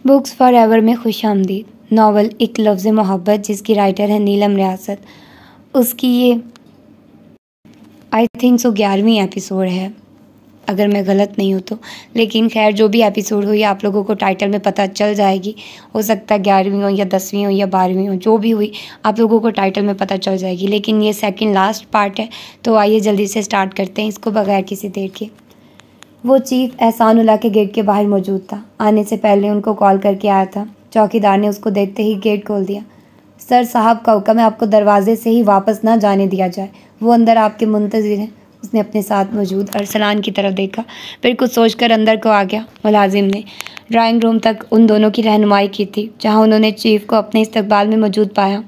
Books for ever में खुशामदीद novel एक लफ्ज़ मोहब्बत जिसकी राइटर है नीलम रियासत। उसकी ये आई थिंक सो 11वीं एपिसोड है, अगर मैं गलत नहीं हूँ तो। लेकिन खैर जो भी एपिसोड हुई आप लोगों को टाइटल में पता चल जाएगी। हो सकता है 11वीं हो या 10वीं हो या 12वीं हो, जो भी हुई आप लोगों को टाइटल में पता चल जाएगी। लेकिन ये सेकंड लास्ट पार्ट है, तो आइए जल्दी से स्टार्ट करते हैं इसको बगैर किसी देर के। वो चीफ एहसानुल्लाह के गेट के बाहर मौजूद था। आने से पहले उनको कॉल करके आया था। चौकीदार ने उसको देखते ही गेट खोल दिया। सर साहब का हुक्म है, आपको दरवाजे से ही वापस ना जाने दिया जाए। वो अंदर आपके मुंतज़िर हैं। उसने अपने साथ मौजूद अरसलान की तरफ देखा, फिर कुछ सोचकर अंदर को आ गया। मुलाजिम ने ड्राइंग रूम तक उन दोनों की रहनुमाई की थी, जहाँ उन्होंने चीफ को अपने इस्तकबाल में मौजूद पाया।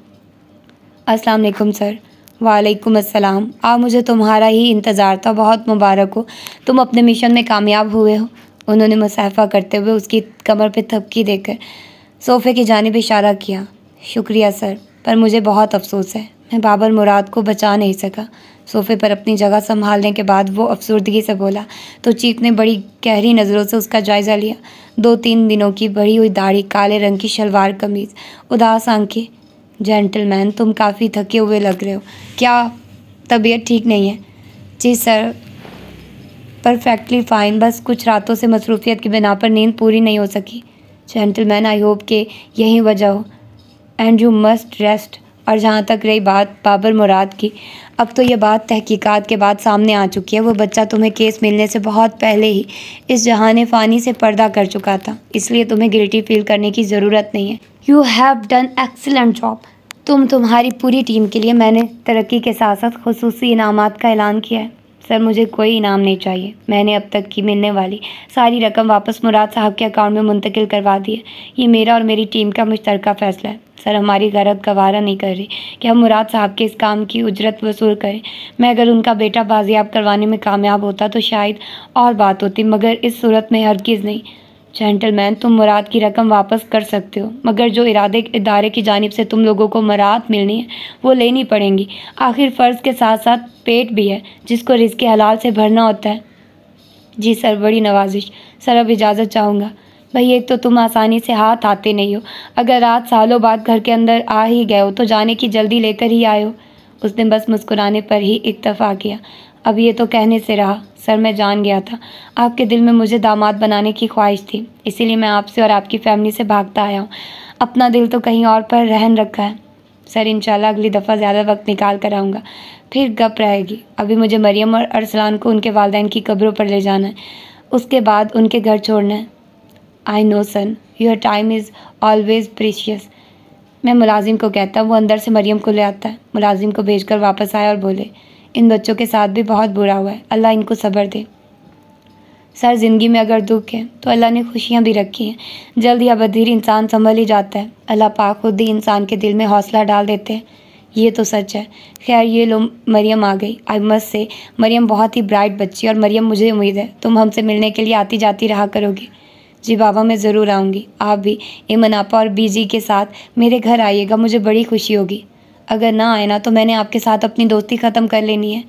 अस्सलाम वालेकुम सर। वालेकुम अस्सलाम। मुझे तुम्हारा ही इंतज़ार था। बहुत मुबारक हो, तुम अपने मिशन में कामयाब हुए हो। उन्होंने मुसाफा करते हुए उसकी कमर पे थपकी देकर सोफ़े की जानिब इशारा किया। शुक्रिया सर, पर मुझे बहुत अफसोस है, मैं बाबर मुराद को बचा नहीं सका। सोफ़े पर अपनी जगह संभालने के बाद वो अफसुर्दगी से बोला। तो चीफ ने बड़ी गहरी नज़रों से उसका जायज़ा लिया। 2-3 दिनों की बढ़ी हुई दाढ़ी, काले रंग की शलवार कमीज़, उदास आंखें। जेंटलमैन, तुम काफ़ी थके हुए लग रहे हो। क्या तबीयत ठीक नहीं है? जी सर, परफेक्टली फ़ाइन, बस कुछ रातों से मसरूफ़ियत की बिना पर नींद पूरी नहीं हो सकी। जेंटलमैन, आई होप कि यही वजह हो, एंड यू मस्ट रेस्ट। और जहाँ तक रही बात बाबर मुराद की, अब तो ये बात तहकीकात के बाद सामने आ चुकी है। वो बच्चा तुम्हें केस मिलने से बहुत पहले ही इस जहान फ़ानी से पर्दा कर चुका था, इसलिए तुम्हें गिल्टी फील करने की ज़रूरत नहीं है। You have done excellent job. तुम्हारी पूरी टीम के लिए मैंने तरक्की के साथ साथ खुसूसी इनामात का ऐलान किया है। सर, मुझे कोई इनाम नहीं चाहिए। मैंने अब तक की मिलने वाली सारी रकम वापस मुराद साहब के अकाउंट में मुंतकिल करवा दी है। ये मेरा और मेरी टीम का मुश्तरका फ़ैसला है। सर, हमारी गरज गवारा नहीं कर रही कि हम मुराद साहब के इस काम की उजरत वसूल करें। मैं अगर उनका बेटा बाजियाब करवाने में कामयाब होता तो शायद और बात होती, मगर इस सूरत में हरगिज़ नहीं। जेंटलमैन, तुम मुराद की रकम वापस कर सकते हो, मगर जो इदारे की जानिब से तुम लोगों को मुराद मिलनी है वो लेनी पड़ेंगी। आखिर फ़र्ज़ के साथ साथ पेट भी है, जिसको रिज़्क़ हलाल से भरना होता है। जी सर, बड़ी नवाजिश। सर, अब इजाज़त चाहूँगा। भाई, एक तो तुम आसानी से हाथ आते नहीं हो, अगर रात सालों बाद घर के अंदर आ ही गए हो तो जाने की जल्दी लेकर ही आए हो। उसने बस मुस्कुराने पर ही इत्तफ़ा किया। अब ये तो कहने से रहा। सर, मैं जान गया था आपके दिल में मुझे दामाद बनाने की ख्वाहिश थी, इसीलिए मैं आपसे और आपकी फैमिली से भागता आया हूँ। अपना दिल तो कहीं और पर रहन रखा है। सर, इंशाल्लाह अगली दफ़ा ज़्यादा वक्त निकाल कर आऊँगा, फिर गप रहेगी। अभी मुझे मरियम और अरसलान को उनके वालिदैन की कब्रों पर ले जाना है, उसके बाद उनके घर छोड़ना है। I know son, your time is always precious. मैं मुलाजिम को कहता हूँ, वो अंदर से मरियम को ले आता है। मुलाजिम को भेजकर वापस आया और बोले, इन बच्चों के साथ भी बहुत बुरा हुआ है, अल्लाह इनको सब्र दे। सर, ज़िंदगी में अगर दुख है तो अल्लाह ने खुशियाँ भी रखी हैं। जल्द या बदीर इंसान संभल ही जाता है। अल्लाह पाक खुद ही इंसान के दिल में हौसला डाल देते हैं। ये तो सच है। खैर, ये लो मरियम आ गई। आई मस्ट से मरियम बहुत ही ब्राइट बच्ची, और मरियम, मुझे उम्मीद है तुम हमसे मिलने के लिए आती जाती रहा करोगी। जी बाबा, मैं ज़रूर आऊँगी। आप भी इमन आपा और बीजी के साथ मेरे घर आइएगा, मुझे बड़ी खुशी होगी। अगर ना आए ना तो मैंने आपके साथ अपनी दोस्ती ख़त्म कर लेनी है।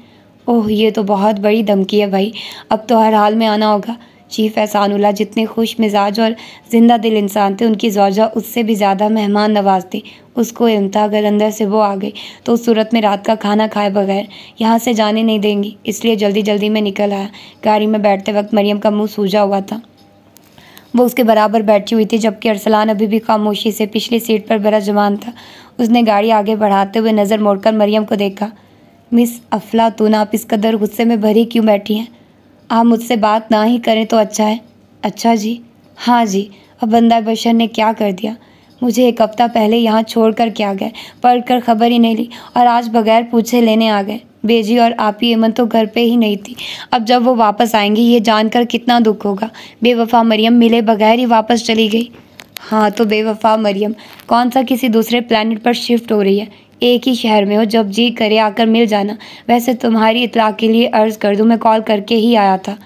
ओह, ये तो बहुत बड़ी धमकी है भाई, अब तो हर हाल में आना होगा। चीफ एहसानुल्लाह जितने खुश मिजाज और जिंदा दिल इंसान थे, उनकी ज़ौजा उससे भी ज़्यादा मेहमान नवाज थी। उसको इल्म था अगर अंदर से वो आ गई तो उस सूरत में रात का खाना खाए बगैर यहाँ से जाने नहीं देंगी, इसलिए जल्दी जल्दी में निकल आया। गाड़ी में बैठते वक्त मरियम का मुँह सूजा हुआ था। वो उसके बराबर बैठी हुई थी, जबकि अरसलान अभी भी खामोशी से पिछली सीट पर बरजमान था। उसने गाड़ी आगे बढ़ाते हुए नज़र मोड़कर मरियम को देखा। मिस अफलातून, आप इस कदर गुस्से में भरी क्यों बैठी हैं? आप मुझसे बात ना ही करें तो अच्छा है। अच्छा जी? हाँ जी। अब बंदा बशर ने क्या कर दिया? मुझे 1 हफ्ता पहले यहाँ छोड़ कर क्या गए, पढ़ कर खबर ही नहीं ली, और आज बगैर पूछे लेने आ गए। बेजी और आपी एमन तो घर पे ही नहीं थी। अब जब वो वापस आएंगी ये जानकर कितना दुख होगा। बेवफा मरियम मिले बगैर ही वापस चली गई। हाँ, तो बेवफा मरियम कौन सा किसी दूसरे प्लैनेट पर शिफ्ट हो रही है? एक ही शहर में हो, जब जी करे आकर मिल जाना। वैसे तुम्हारी इत्तला के लिए अर्ज़ कर दूं, मैं कॉल करके ही आया था।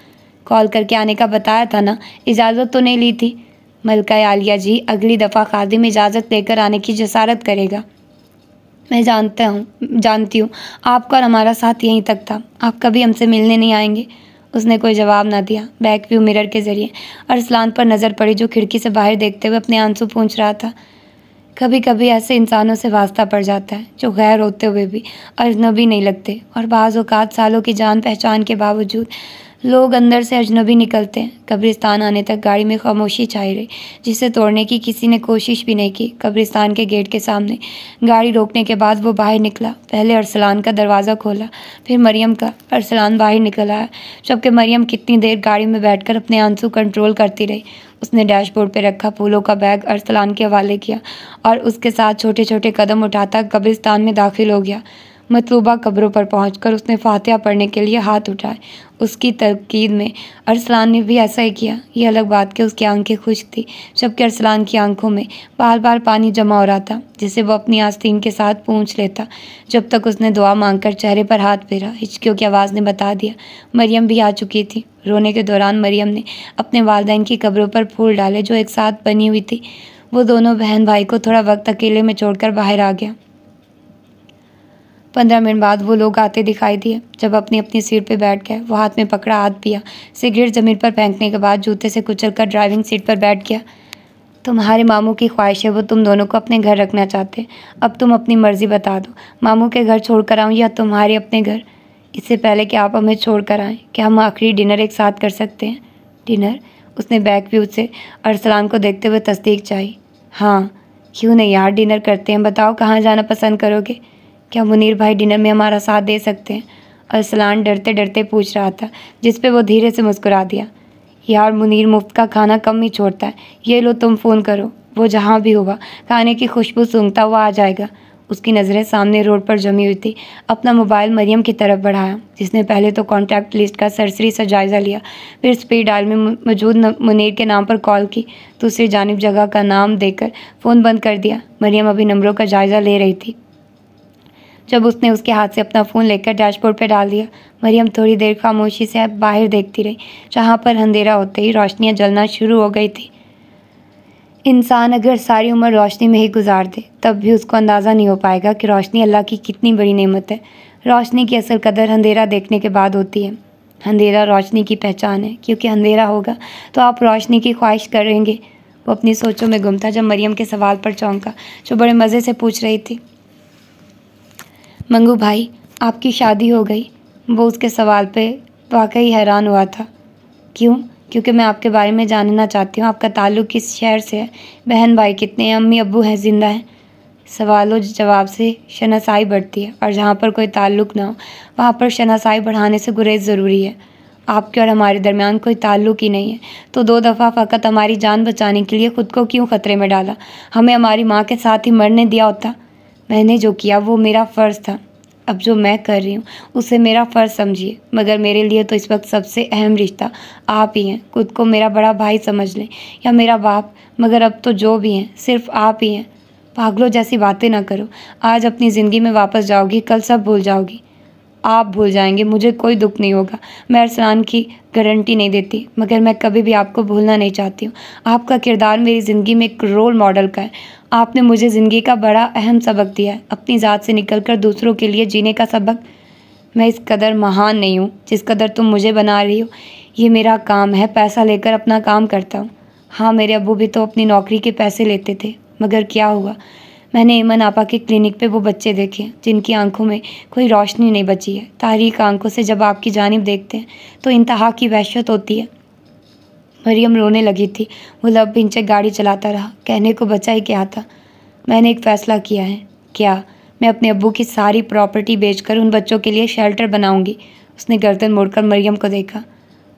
कॉल करके आने का बताया था ना, इजाज़त तो नहीं ली थी? मलका आलिया जी, अगली दफ़ा खादिम इजाज़त लेकर आने की जसारत करेगा। मैं जानती हूँ आपका और हमारा साथ यहीं तक था। आप कभी हमसे मिलने नहीं आएंगे? उसने कोई जवाब ना दिया। बैक व्यू मिरर के जरिए अरसलान पर नज़र पड़ी, जो खिड़की से बाहर देखते हुए अपने आंसू पोंछ रहा था। कभी कभी ऐसे इंसानों से वास्ता पड़ जाता है जो गैर होते हुए भी अजनबी नहीं लगते, और बाज़ औक़ात सालों की जान पहचान के बावजूद लोग अंदर से अजनबी निकलते हैं। कब्रिस्तान आने तक गाड़ी में खामोशी छाई रही, जिसे तोड़ने की किसी ने कोशिश भी नहीं की। कब्रिस्तान के गेट के सामने गाड़ी रोकने के बाद वो बाहर निकला। पहले अरसलान का दरवाज़ा खोला, फिर मरियम का। अरसलान बाहर निकल आया, जबकि मरियम कितनी देर गाड़ी में बैठकर अपने आंसू कंट्रोल करती रही। उसने डैशबोर्ड पर रखा फूलों का बैग अरसलान के हवाले किया और उसके साथ छोटे छोटे कदम उठाता कब्रिस्तान में दाखिल हो गया। मतलूबा कब्रों पर पहुंचकर उसने फातिहा पढ़ने के लिए हाथ उठाए। उसकी तकीद में अरसलान ने भी ऐसा ही किया। ये अलग बात कि उसकी आंखें खुश्क थी, जबकि अरसलान की आंखों में बार बार पानी जमा हो रहा था, जिसे वो अपनी आस्तीन के साथ पूंछ लेता। जब तक उसने दुआ मांगकर चेहरे पर हाथ फेरा, हिचकियों की आवाज़ ने बता दिया मरियम भी आ चुकी थी। रोने के दौरान मरियम ने अपने वालिदैन की कब्रों पर फूल डाले, जो एक साथ बनी हुई थी। वो दोनों बहन भाई को थोड़ा वक्त अकेले में छोड़कर बाहर आ गया। 15 मिनट बाद वो लोग आते दिखाई दिए। जब अपनी अपनी सीट पे बैठ गए, वो हाथ में पकड़ा हाथ पिया, सिगरेट ज़मीन पर फेंकने के बाद जूते से कुचलकर ड्राइविंग सीट पर बैठ गया। तुम्हारे मामू की ख्वाहिश है, वो तुम दोनों को अपने घर रखना चाहते। अब तुम अपनी मर्ज़ी बता दो, मामू के घर छोड़कर आऊँ या तुम्हारे अपने घर? इससे पहले कि आप हमें छोड़कर आएँ, क्या हम आखिरी डिनर एक साथ कर सकते हैं? डिनर? उसने बैक व्यू से अरसलान को देखते हुए तस्दीक चाही। हाँ, क्यों नहीं यार, डिनर करते हैं। बताओ कहाँ जाना पसंद करोगे? क्या मुनीर भाई डिनर में हमारा साथ दे सकते हैं? अरसलान डरते डरते पूछ रहा था, जिस पे वो धीरे से मुस्कुरा दिया। यार मुनीर मुफ्त का खाना कम ही छोड़ता है। ये लो तुम फ़ोन करो, वो जहाँ भी होगा खाने की खुशबू सूंघता हुआ आ जाएगा। उसकी नज़रें सामने रोड पर जमी हुई थी। अपना मोबाइल मरियम की तरफ बढ़ाया, जिसने पहले तो कॉन्टैक्ट लिस्ट का सरसरी सा जायज़ा लिया, फिर स्पीड डायल में मौजूद मुनीर के नाम पर कॉल की। दूसरी जानिब जगह का नाम देकर फ़ोन बंद कर दिया। मरियम अभी नंबरों का जायज़ा ले रही थी जब उसने उसके हाथ से अपना फ़ोन लेकर डैशबोर्ड पर डाल दिया। मरियम थोड़ी देर खामोशी से बाहर देखती रही, जहाँ पर अंधेरा होते ही रोशनियाँ जलना शुरू हो गई थी। इंसान अगर सारी उम्र रोशनी में ही गुजार दे, तब भी उसको अंदाज़ा नहीं हो पाएगा कि रोशनी अल्लाह की कितनी बड़ी नेमत है। रोशनी की असल कदर अंधेरा देखने के बाद होती है। अंधेरा रोशनी की पहचान है, क्योंकि अंधेरा होगा तो आप रोशनी की ख्वाहिश करेंगे। वो अपनी सोचों में गुम था जब मरियम के सवाल पर चौंका, जो बड़े मज़े से पूछ रही थी, मंगू भाई आपकी शादी हो गई? वो उसके सवाल पे वाकई हैरान हुआ था। क्यों? क्योंकि मैं आपके बारे में जानना चाहती हूँ। आपका ताल्लुक़ किस शहर से है? बहन भाई कितने हैं? अम्मी अब्बू हैं, ज़िंदा हैं? सवालों जवाब से शनासाई बढ़ती है, और जहाँ पर कोई ताल्लुक़ ना हो वहाँ पर शनासाई बढ़ाने से गुरेज ज़रूरी है। आपके और हमारे दरमियान कोई ताल्लुक़ ही नहीं है, तो 2 दफ़ा फ़कत हमारी जान बचाने के लिए ख़ुद को क्यों ख़तरे में डाला? हमें हमारी माँ के साथ ही मरने दिया होता। मैंने जो किया वो मेरा फ़र्ज़ था। अब जो मैं कर रही हूँ उसे मेरा फ़र्ज़ समझिए, मगर मेरे लिए तो इस वक्त सबसे अहम रिश्ता आप ही हैं। खुद को मेरा बड़ा भाई समझ लें या मेरा बाप, मगर अब तो जो भी हैं सिर्फ आप ही हैं। पागलों जैसी बातें ना करो। आज अपनी ज़िंदगी में वापस जाओगी, कल सब भूल जाओगी। आप भूल जाएंगे, मुझे कोई दुख नहीं होगा। मैं अरसलान की गारंटी नहीं देती, मगर मैं कभी भी आपको भूलना नहीं चाहती हूँ। आपका किरदार मेरी ज़िंदगी में एक रोल मॉडल का है। आपने मुझे ज़िंदगी का बड़ा अहम सबक दिया है, अपनी ज़ात से निकलकर दूसरों के लिए जीने का सबक। मैं इस कदर महान नहीं हूँ जिस कदर तुम मुझे बना रही हो। ये मेरा काम है, पैसा लेकर अपना काम करता हूँ। हाँ, मेरे अब्बू भी तो अपनी नौकरी के पैसे लेते थे, मगर क्या हुआ? मैंने ईमन आपा के क्लिनिक पे वो बच्चे देखे जिनकी आंखों में कोई रोशनी नहीं बची है। तारीक आंखों से जब आपकी जानिब देखते हैं तो इंतहा की वहशत होती है। मरियम रोने लगी थी। वो लब भिंचे गाड़ी चलाता रहा। कहने को बचा ही क्या था। मैंने एक फ़ैसला किया है। क्या? मैं अपने अब्बू की सारी प्रॉपर्टी बेचकर उन बच्चों के लिए शेल्टर बनाऊंगी। उसने गर्दन मोड़कर मरियम को देखा।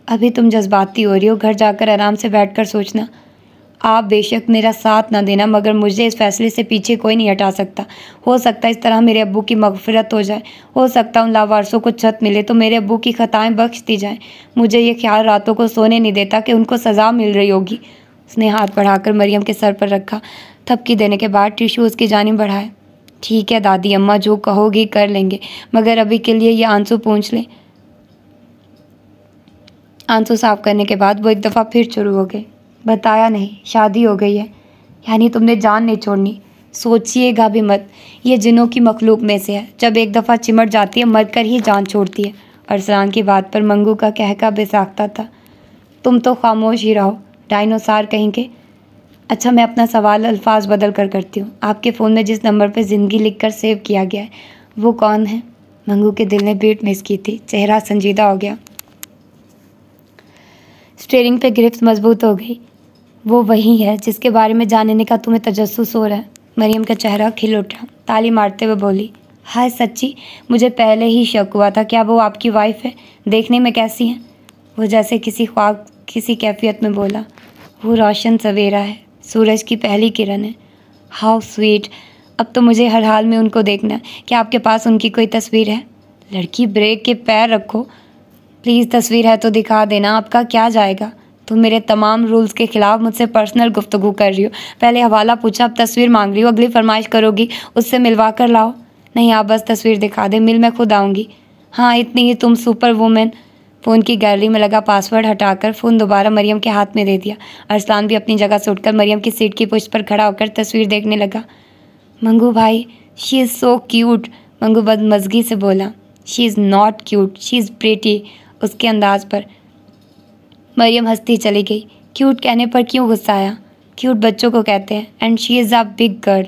अभी तुम जज्बाती हो रही हो, घर जाकर आराम से बैठकर सोचना। आप बेशक मेरा साथ ना देना, मगर मुझे इस फैसले से पीछे कोई नहीं हटा सकता। हो सकता है इस तरह मेरे अब्बू की मग़फ़िरत हो जाए। हो सकता है उन लावारसों को छत मिले तो मेरे अब्बू की ख़ताएं बख्श दी जाएं। मुझे ये ख्याल रातों को सोने नहीं देता कि उनको सज़ा मिल रही होगी। उसने हाथ बढ़ाकर मरियम के सर पर रखा। थपकी देने के बाद टिशू उसकी जानिब बढ़ाए। ठीक है दादी अम्मा, जो कहोगी कर लेंगे, मगर अभी के लिए ये आंसू पोंछ लें। आंसू साफ करने के बाद वो एक दफ़ा फिर शुरू हो गए। बताया नहीं, शादी हो गई है, यानी तुमने जान नहीं छोड़नी। सोचिएगा भी मत, ये जिन्नों की मखलूक में से है। जब एक दफ़ा चिमट जाती है मर कर ही जान छोड़ती है। अरसलान की बात पर मंगू का कहका बेसाख्ता था। तुम तो खामोश ही रहो, डायनासोर कहीं के। अच्छा, मैं अपना सवाल अल्फाज बदल कर करती हूँ। आपके फ़ोन में जिस नंबर पर ज़िंदगी लिखकर सेव किया गया है वो कौन है? मंगू के दिल ने बीट मिस की थी। चेहरा संजीदा हो गया। स्टीयरिंग पे ग्रिप्स मजबूत हो गई। वो वही है जिसके बारे में जानने का तुम्हें तजस्सुस हो रहा है। मरियम का चेहरा खिल उठा। ताली मारते हुए बोली, हाय सच्ची, मुझे पहले ही शक हुआ था। क्या वो आपकी वाइफ है? देखने में कैसी है? वो जैसे किसी ख्वाब किसी कैफियत में बोला, वो रोशन सवेरा है, सूरज की पहली किरण है। How sweet. अब तो मुझे हर हाल में उनको देखना है। क्या आपके पास उनकी कोई तस्वीर है? लड़की, ब्रेक के पैर रखो प्लीज़। तस्वीर है तो दिखा देना, आपका क्या जाएगा? तुम मेरे तमाम रूल्स के खिलाफ मुझसे पर्सनल गुफ्तगू कर रही हो। पहले हवाला पूछा, अब तस्वीर मांग रही हो। अगली फरमाइश करोगी उससे मिलवा कर लाओ। नहीं, आप बस तस्वीर दिखा दे, मिल मैं खुद आऊँगी। हाँ, इतनी ही तुम सुपर वुमेन। फ़ोन की गैलरी में लगा पासवर्ड हटाकर फ़ोन दोबारा मरियम के हाथ में दे दिया। अरसलान भी अपनी जगह से उठकर मरियम की सीट की पुष्ट पर खड़ा होकर तस्वीर देखने लगा। मंगू भाई, she is so cute. Mangu बदमज़गी से बोला, she is not cute, she is pretty. उसके अंदाज पर मरियम हंसती चली गई। क्यूट कहने पर क्यों गुस्सा आया? क्यूट बच्चों को कहते हैं। And she is a big girl.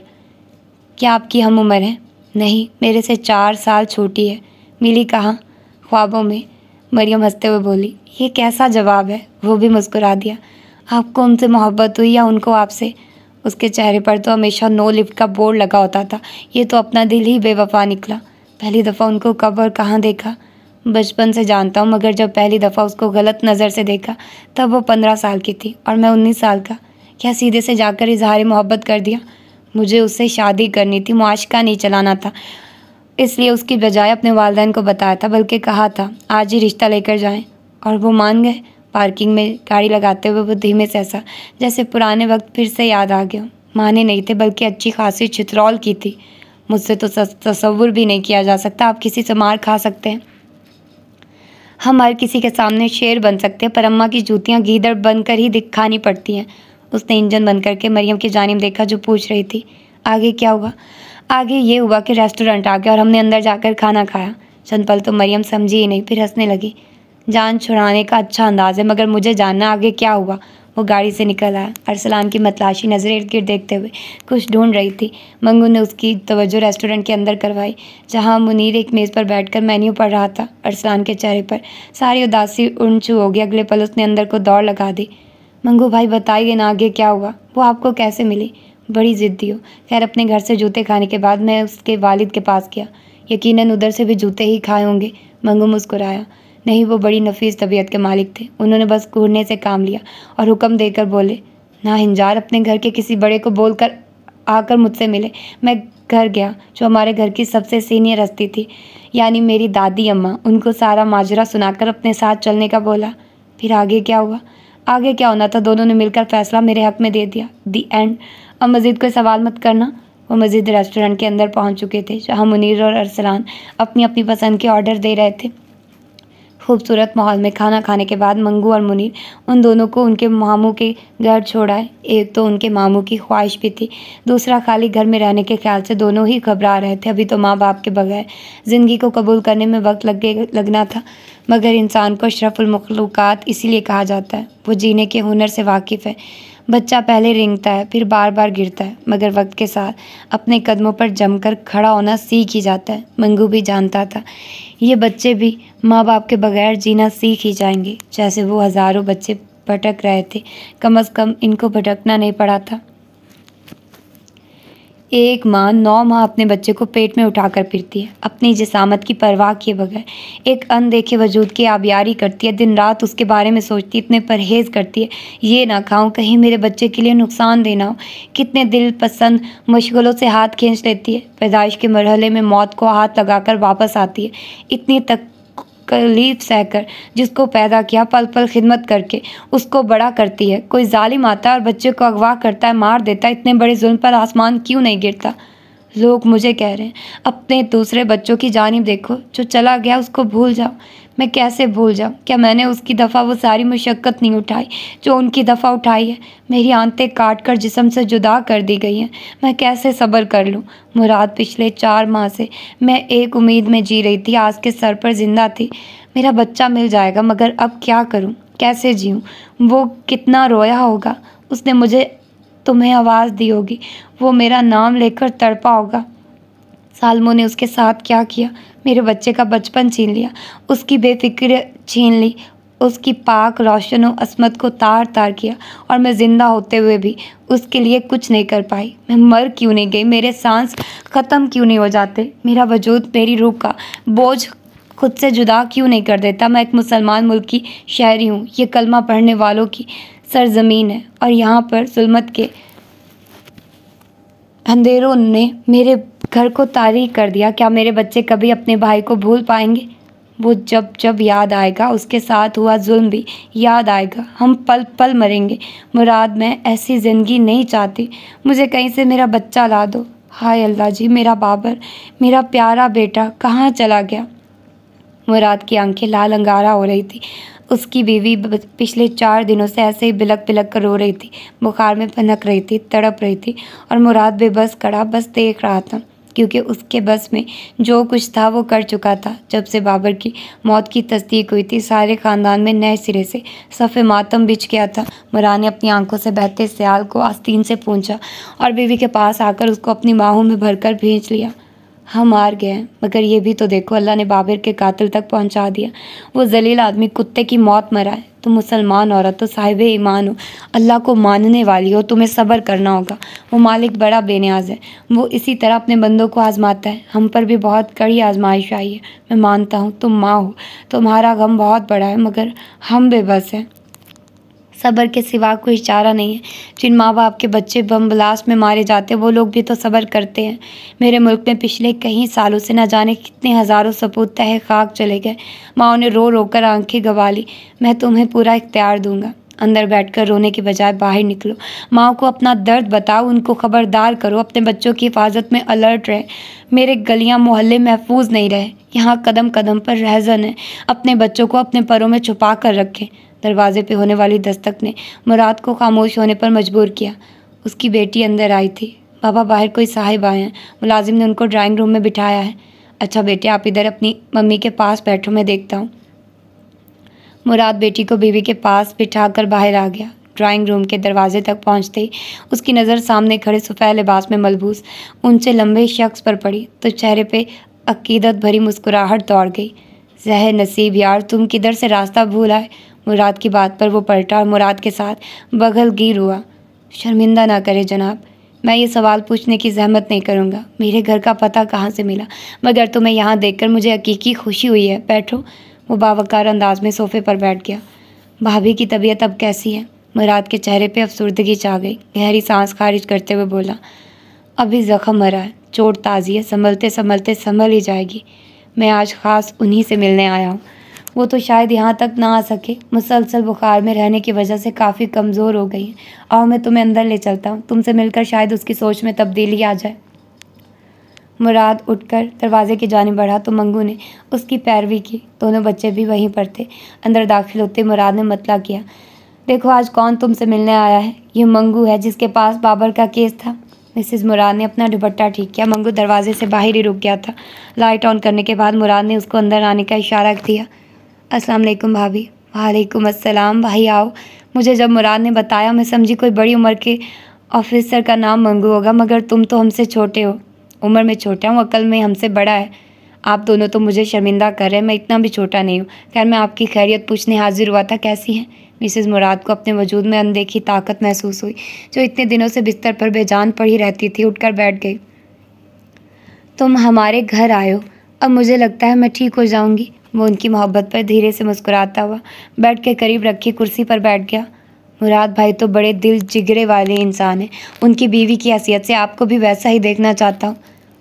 क्या आपकी हम उम्र है? नहीं, मेरे से 4 साल छोटी है। मिली कहाँ? ख्वाबों में। मरियम हंसते हुए बोली। ये कैसा जवाब है? वो भी मुस्कुरा दिया। आपको उनसे मोहब्बत हुई या उनको आपसे? उसके चेहरे पर तो हमेशा नो लिफ्ट का बोर्ड लगा होता था। ये तो अपना दिल ही बेवफा निकला। पहली दफ़ा उनको कब और कहाँ देखा? बचपन से जानता हूँ, मगर जब पहली दफ़ा उसको गलत नज़र से देखा तब वो 15 साल की थी और मैं 19 साल का। क्या सीधे से जाकर इजहार मोहब्बत कर दिया? मुझे उससे शादी करनी थी, मुआशका नहीं चलाना था। इसलिए उसकी बजाय अपने वालिदैन को बताया था, बल्कि कहा था आज ही रिश्ता लेकर जाएं, और वो मान गए। पार्किंग में गाड़ी लगाते हुए वो धीमे से हंसा, जैसे पुराने वक्त फिर से याद आ गया। माने नहीं थे, बल्कि अच्छी खासी छितरौल की थी। मुझसे तो तसव्वुर भी नहीं किया जा सकता आप किसी से मार खा सकते हैं। हम हर किसी के सामने शेर बन सकते हैं, पर अम्मा की जूतियाँ गीदड़ बनकर ही दिखानी पड़ती हैं। उसने इंजन बंद करके मरियम की जानिब देखा जो पूछ रही थी, आगे क्या हुआ? आगे ये हुआ कि रेस्टोरेंट आ गया और हमने अंदर जाकर खाना खाया। चंद पल तो मरियम समझी ही नहीं, फिर हंसने लगी। जान छुड़ाने का अच्छा अंदाज है, मगर मुझे जानना आगे क्या हुआ। वो गाड़ी से निकल आया। अरसलान की मतलाशी नज़रें इर्द गिर्द देखते हुए कुछ ढूंढ रही थी। मंगू ने उसकी तवज्जो रेस्टोरेंट के अंदर करवाई, जहां मुनीर एक मेज़ पर बैठकर मेन्यू पढ़ रहा था। अरसलान के चेहरे पर सारी उदासी उड़छू हो गई। अगले पल उसने अंदर को दौड़ लगा दी। मंगू भाई, बताइए ना आगे क्या हुआ? वो आपको कैसे मिली? बड़ी ज़िद्दी हो। खैर, अपने घर से जूते खाने के बाद मैं उसके वालिद के पास गया। यकीनन उधर से भी जूते ही खाए होंगे। मंगू मुस्कुराया। नहीं, वो बड़ी नफीस तबीयत के मालिक थे। उन्होंने बस घूरने से काम लिया और हुक्म देकर बोले, ना हिंजार, अपने घर के किसी बड़े को बोलकर आकर मुझसे मिले। मैं घर गया। जो हमारे घर की सबसे सीनियर हस्ती थी, यानी मेरी दादी अम्मा, उनको सारा माजरा सुनाकर अपने साथ चलने का बोला। फिर आगे क्या हुआ? आगे क्या होना था, दोनों ने मिलकर फैसला मेरे हक में दे दिया। दी एंड। अब मज़ीद कोई सवाल मत करना। वो मज़ीद रेस्टोरेंट के अंदर पहुंच चुके थे, जहां मुनीर और अरसलान अपनी अपनी पसंद के ऑर्डर दे रहे थे। खूबसूरत माहौल में खाना खाने के बाद मंगू और मुनीर उन दोनों को उनके मामू के घर छोड़ाए। एक तो उनके मामू की ख्वाहिश भी थी, दूसरा खाली घर में रहने के ख्याल से दोनों ही घबरा रहे थे। अभी तो माँ बाप के बगैर ज़िंदगी को कबूल करने में वक्त लगना था। मगर इंसान को अशरफुल मखलूक़ात इसीलिए कहा जाता है, वो जीने के हुनर से वाकिफ़ है। बच्चा पहले रेंगता है, फिर बार बार गिरता है, मगर वक्त के साथ अपने कदमों पर जमकर खड़ा होना सीख ही जाता है। मंगू भी जानता था ये बच्चे भी माँ बाप के बगैर जीना सीख ही जाएंगे। जैसे वो हज़ारों बच्चे भटक रहे थे, कम से कम इनको भटकना नहीं पड़ा था। एक माँ 9 माह अपने बच्चे को पेट में उठाकर फिरती है, अपनी जिसामत की परवाह किए बगैर। एक अनदेखे वजूद की आबियारी करती है, दिन रात उसके बारे में सोचती है, इतने परहेज़ करती है, ये ना खाऊं कहीं मेरे बच्चे के लिए नुकसान देना हो। कितने दिल पसंद मशगलों से हाथ खींच लेती है, पैदाइश के मरहले में मौत को हाथ लगाकर वापस आती है। इतनी तकलीफ सहकर जिसको पैदा किया, पल पल खिदमत करके उसको बड़ा करती है। कोई जालिम आता है और बच्चे को अगवा करता है, मार देता है। इतने बड़े जुल्म पर आसमान क्यों नहीं गिरता? लोग मुझे कह रहे हैं अपने दूसरे बच्चों की जानिब देखो, जो चला गया उसको भूल जाओ। मैं कैसे भूल जाऊँ? क्या मैंने उसकी दफ़ा वो सारी मुशक्क़त नहीं उठाई जो उनकी दफ़ा उठाई है? मेरी आंतें काट कर जिस्म से जुदा कर दी गई हैं। मैं कैसे सब्र कर लूँ? मुराद पिछले 4 माह से मैं एक उम्मीद में जी रही थी, आज के सर पर जिंदा थी, मेरा बच्चा मिल जाएगा, मगर अब क्या करूं, कैसे जीऊं? वो कितना रोया होगा, उसने मुझे तुम्हें आवाज़ दी होगी, वो मेरा नाम लेकर तड़पा होगा। सालमों ने उसके साथ क्या किया? मेरे बच्चे का बचपन छीन लिया, उसकी बेफिक्र छीन ली, उसकी पाक रोशन और असमत को तार तार किया, और मैं ज़िंदा होते हुए भी उसके लिए कुछ नहीं कर पाई। मैं मर क्यों नहीं गई? मेरे सांस ख़त्म क्यों नहीं हो जाते? मेरा वजूद मेरी रूह का बोझ खुद से जुदा क्यों नहीं कर देता? मैं एक मुसलमान मुल्क की शहरी हूँ, ये कलमा पढ़ने वालों की सरजमीन है, और यहाँ पर जुल्मत के अंधेरों ने मेरे घर को तारीख कर दिया। क्या मेरे बच्चे कभी अपने भाई को भूल पाएंगे? वो जब जब याद आएगा, उसके साथ हुआ जुल्म भी याद आएगा। हम पल पल मरेंगे। मुराद, मैं ऐसी ज़िंदगी नहीं चाहती, मुझे कहीं से मेरा बच्चा ला दो। हाय अल्लाह जी, मेरा बाबर, मेरा प्यारा बेटा कहाँ चला गया? मुराद की आंखें लाल अंगारा हो रही थी। उसकी बीवी पिछले 4 दिनों से ऐसे ही बिलक बिलक कर रो रही थी, बुखार में पनक रही थी, तड़प रही थी, और मुराद बेबस खड़ा बस देख रहा था, क्योंकि उसके बस में जो कुछ था वो कर चुका था। जब से बाबर की मौत की तस्दीक हुई थी, सारे ख़ानदान में नए सिरे से सफ़े मातम बिछ गया था। मुराद ने अपनी आंखों से बहते सियाल को आस्तीन से पूंछा और बीवी के पास आकर उसको अपनी बाहों में भरकर भींच लिया। हम हार गए हैं, मगर ये भी तो देखो, अल्लाह ने बाबर के कातिल तक पहुंचा दिया। वो जलील आदमी कुत्ते की मौत मरा है। तुम मुसलमान औरत हो, साहिब ईमान हो, अल्लाह को मानने वाली हो, तुम्हें सब्र करना होगा। वो मालिक बड़ा बेनियाज है, वो इसी तरह अपने बंदों को आजमाता है। हम पर भी बहुत कड़ी आजमाइश आई है। मैं मानता हूँ तुम माँ हो, तुम्हारा गम बहुत बड़ा है, मगर हम बेबस हैं। सब्र के सिवा कोई चारा नहीं है। जिन माँ बाप के बच्चे बम ब्लास्ट में मारे जाते हैं, वो लोग भी तो सब्र करते हैं। मेरे मुल्क में पिछले कई सालों से न जाने कितने हज़ारों सपूत तहे खाक चले गए। माँओं ने रो रो कर आंखें गंवा ली। मैं तुम्हें पूरा इख्तियार दूंगा। अंदर बैठकर रोने के बजाय बाहर निकलो। माँ को अपना दर्द बताओ, उनको खबरदार करो, अपने बच्चों की हिफाजत में अलर्ट रहे। मेरे गलियाँ मोहल्ले महफूज नहीं रहे, यहाँ कदम कदम पर रहजन है। अपने बच्चों को अपने परों में छुपा कर रखें। दरवाजे पे होने वाली दस्तक ने मुराद को खामोश होने पर मजबूर किया। उसकी बेटी अंदर आई थी। बाबा, बाहर कोई साहिब आए हैं। मुलाजिम ने उनको ड्राइंग रूम में बिठाया है। अच्छा बेटे, आप इधर अपनी मम्मी के पास बैठो, मैं देखता हूँ। मुराद बेटी को बीवी के पास बिठाकर बाहर आ गया। ड्राइंग रूम के दरवाजे तक पहुंचते ही उसकी नज़र सामने खड़े सफ़ेद लिबास में मलबूस ऊंचे लंबे शख्स पर पड़ी तो चेहरे पे अकीदत भरी मुस्कुराहट दौड़ गई। ज़हर नसीब यार, तुम किधर से रास्ता भूल आए? मुराद की बात पर वो पलटा और मुराद के साथ बगलगीर हुआ। शर्मिंदा ना करें जनाब, मैं ये सवाल पूछने की जहमत नहीं करूँगा। मेरे घर का पता कहाँ से मिला? मगर तुम्हें यहाँ देखकर मुझे हकीकी खुशी हुई है। बैठो। वो बावकार अंदाज में सोफे पर बैठ गया। भाभी की तबीयत अब कैसी है? मुराद के चेहरे पे अफसुर्दगी छा गई। गहरी सांस खारिज करते हुए बोला, अभी ज़ख्म मरा है, चोट ताज़ी है, संभलते संभलते संभल ही जाएगी। मैं आज ख़ास उन्हीं से मिलने आया हूँ। वो तो शायद यहाँ तक ना आ सके, मुसलसल बुखार में रहने की वजह से काफ़ी कमज़ोर हो गई है। आओ मैं तुम्हें अंदर ले चलता हूँ, तुमसे मिलकर शायद उसकी सोच में तब्दीली आ जाए। मुराद उठकर दरवाजे की जानिब बढ़ा तो मंगू ने उसकी पैरवी की। दोनों बच्चे भी वहीं पर थे। अंदर दाखिल होते मुराद ने मतला किया, देखो आज कौन तुमसे मिलने आया है। ये मंगू है जिसके पास बाबर का केस था। मिसेस मुराद ने अपना दुपट्टा ठीक किया। मंगू दरवाजे से बाहर ही रुक गया था। लाइट ऑन करने के बाद मुराद ने उसको अंदर आने का इशारा दिया। अस्सलाम वालेकुम भाभी। वालेकुम अस्सलाम। भाई आओ। मुझे जब मुराद ने बताया मैं समझी कोई बड़ी उम्र के ऑफिसर का नाम मंगू होगा, मगर तुम तो हमसे छोटे हो। उम्र में छोटा हूँ, अकल में हमसे बड़ा है। आप दोनों तो मुझे शर्मिंदा कर रहे हैं, मैं इतना भी छोटा नहीं हूँ। खैर मैं आपकी खैरियत पूछने हाजिर हुआ था, कैसी हैं? मिसेस मुराद को अपने वजूद में अनदेखी ताकत महसूस हुई, जो इतने दिनों से बिस्तर पर बेजान पड़ी रहती थी। उठकर बैठ गई। तुम हमारे घर आए हो, अब मुझे लगता है मैं ठीक हो जाऊंगी। वो उनकी मोहब्बत पर धीरे से मुस्कुराता हुआ बेड के करीब रखी कुर्सी पर बैठ गया। मुराद भाई तो बड़े दिल जिगरे वाले इंसान हैं। उनकी बीवी की हैसियत से आपको भी वैसा ही देखना चाहता हूँ।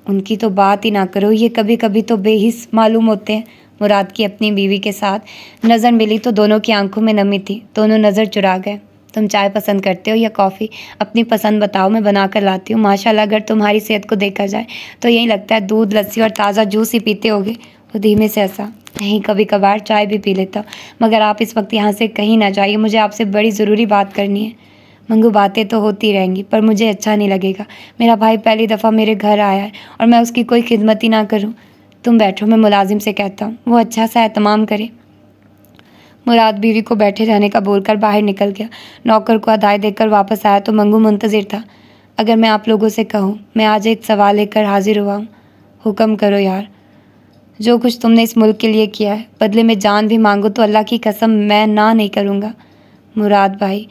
उनकी तो बात ही ना करो, ये कभी कभी तो बेहिस मालूम होते हैं। मुराद की अपनी बीवी के साथ नज़र मिली तो दोनों की आंखों में नमी थी। दोनों नज़र चुरा गए। तुम चाय पसंद करते हो या कॉफ़ी? अपनी पसंद बताओ, मैं बना कर लाती हूँ। माशाल्लाह अगर तुम्हारी सेहत को देखा जाए तो यही लगता है दूध, लस्सी और ताज़ा जूस ही पीते होगे। वो धीमे से हंसा। नहीं, कभी कभार चाय भी पी लेता, मगर आप इस वक्त यहाँ से कहीं ना जाइए, मुझे आपसे बड़ी ज़रूरी बात करनी है। मंगू, बातें तो होती रहेंगी पर मुझे अच्छा नहीं लगेगा। मेरा भाई पहली दफ़ा मेरे घर आया है और मैं उसकी कोई खिदमत ही ना करूँ। तुम बैठो, मैं मुलाजिम से कहता हूँ, वो अच्छा सा एहतमाम करे। मुराद बीवी को बैठे रहने का बोलकर बाहर निकल गया। नौकर को हदायत देकर वापस आया तो मंगू मुंतजिर था। अगर मैं आप लोगों से कहूँ, मैं आज एक सवाल लेकर हाजिर हुआ हूँ। हुक्म करो यार। जो कुछ तुमने इस मुल्क के लिए किया है, बदले में जान भी मांगो तो अल्लाह की कसम मैं ना नहीं करूँगा। मुराद भाई,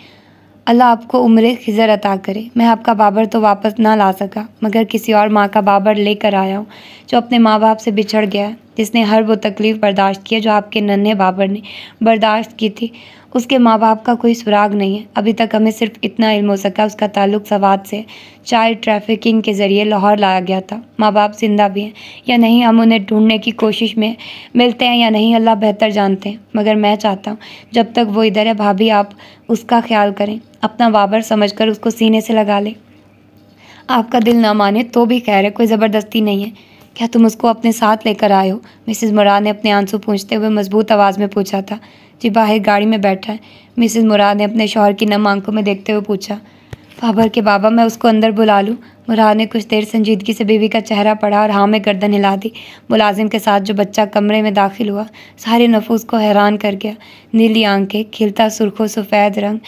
अल्लाह आपको उम्र खिज़र अता करे। मैं आपका बाबर तो वापस ना ला सका, मगर किसी और माँ का बाबर लेकर आया हूँ जो अपने माँ बाप से बिछड़ गया है, जिसने हर वो तकलीफ़ बर्दाश्त की है जो आपके नन्हे बाबर ने बर्दाश्त की थी। उसके माँ बाप का कोई सुराग नहीं है। अभी तक हमें सिर्फ इतना इल्म हो सका उसका ताल्लुक सवाद से। चाइल्ड ट्रैफिकिंग के ज़रिए लाहौर लाया गया था। माँ बाप जिंदा भी हैं या नहीं, हम उन्हें ढूंढने की कोशिश में मिलते हैं या नहीं, अल्लाह बेहतर जानते हैं। मगर मैं चाहता हूँ जब तक वो इधर है, भाभी आप उसका ख्याल करें, अपना बाबर समझकर उसको सीने से लगा ले। आपका दिल ना माने तो भी खैर है, कोई ज़बरदस्ती नहीं है। क्या तुम उसको अपने साथ लेकर आए हो? मिसेज़ मुराद ने अपने आंसू पूंछते हुए मजबूत आवाज़ में पूछा था। जी, बाहर गाड़ी में बैठा है। मिसेज़ मुराद ने अपने शौहर की नम आंखों में देखते हुए पूछा। बाबर के बाबा, मैं उसको अंदर बुला लूँ? मुराद ने कुछ देर संजीदगी से बीवी का चेहरा पढ़ा और हाँ में गर्दन हिला दी। मुलाजिम के साथ जो बच्चा कमरे में दाखिल हुआ सारे नफूस को हैरान कर गया। नीली आंखें, खिलता सुर्खों सफ़ेद रंग,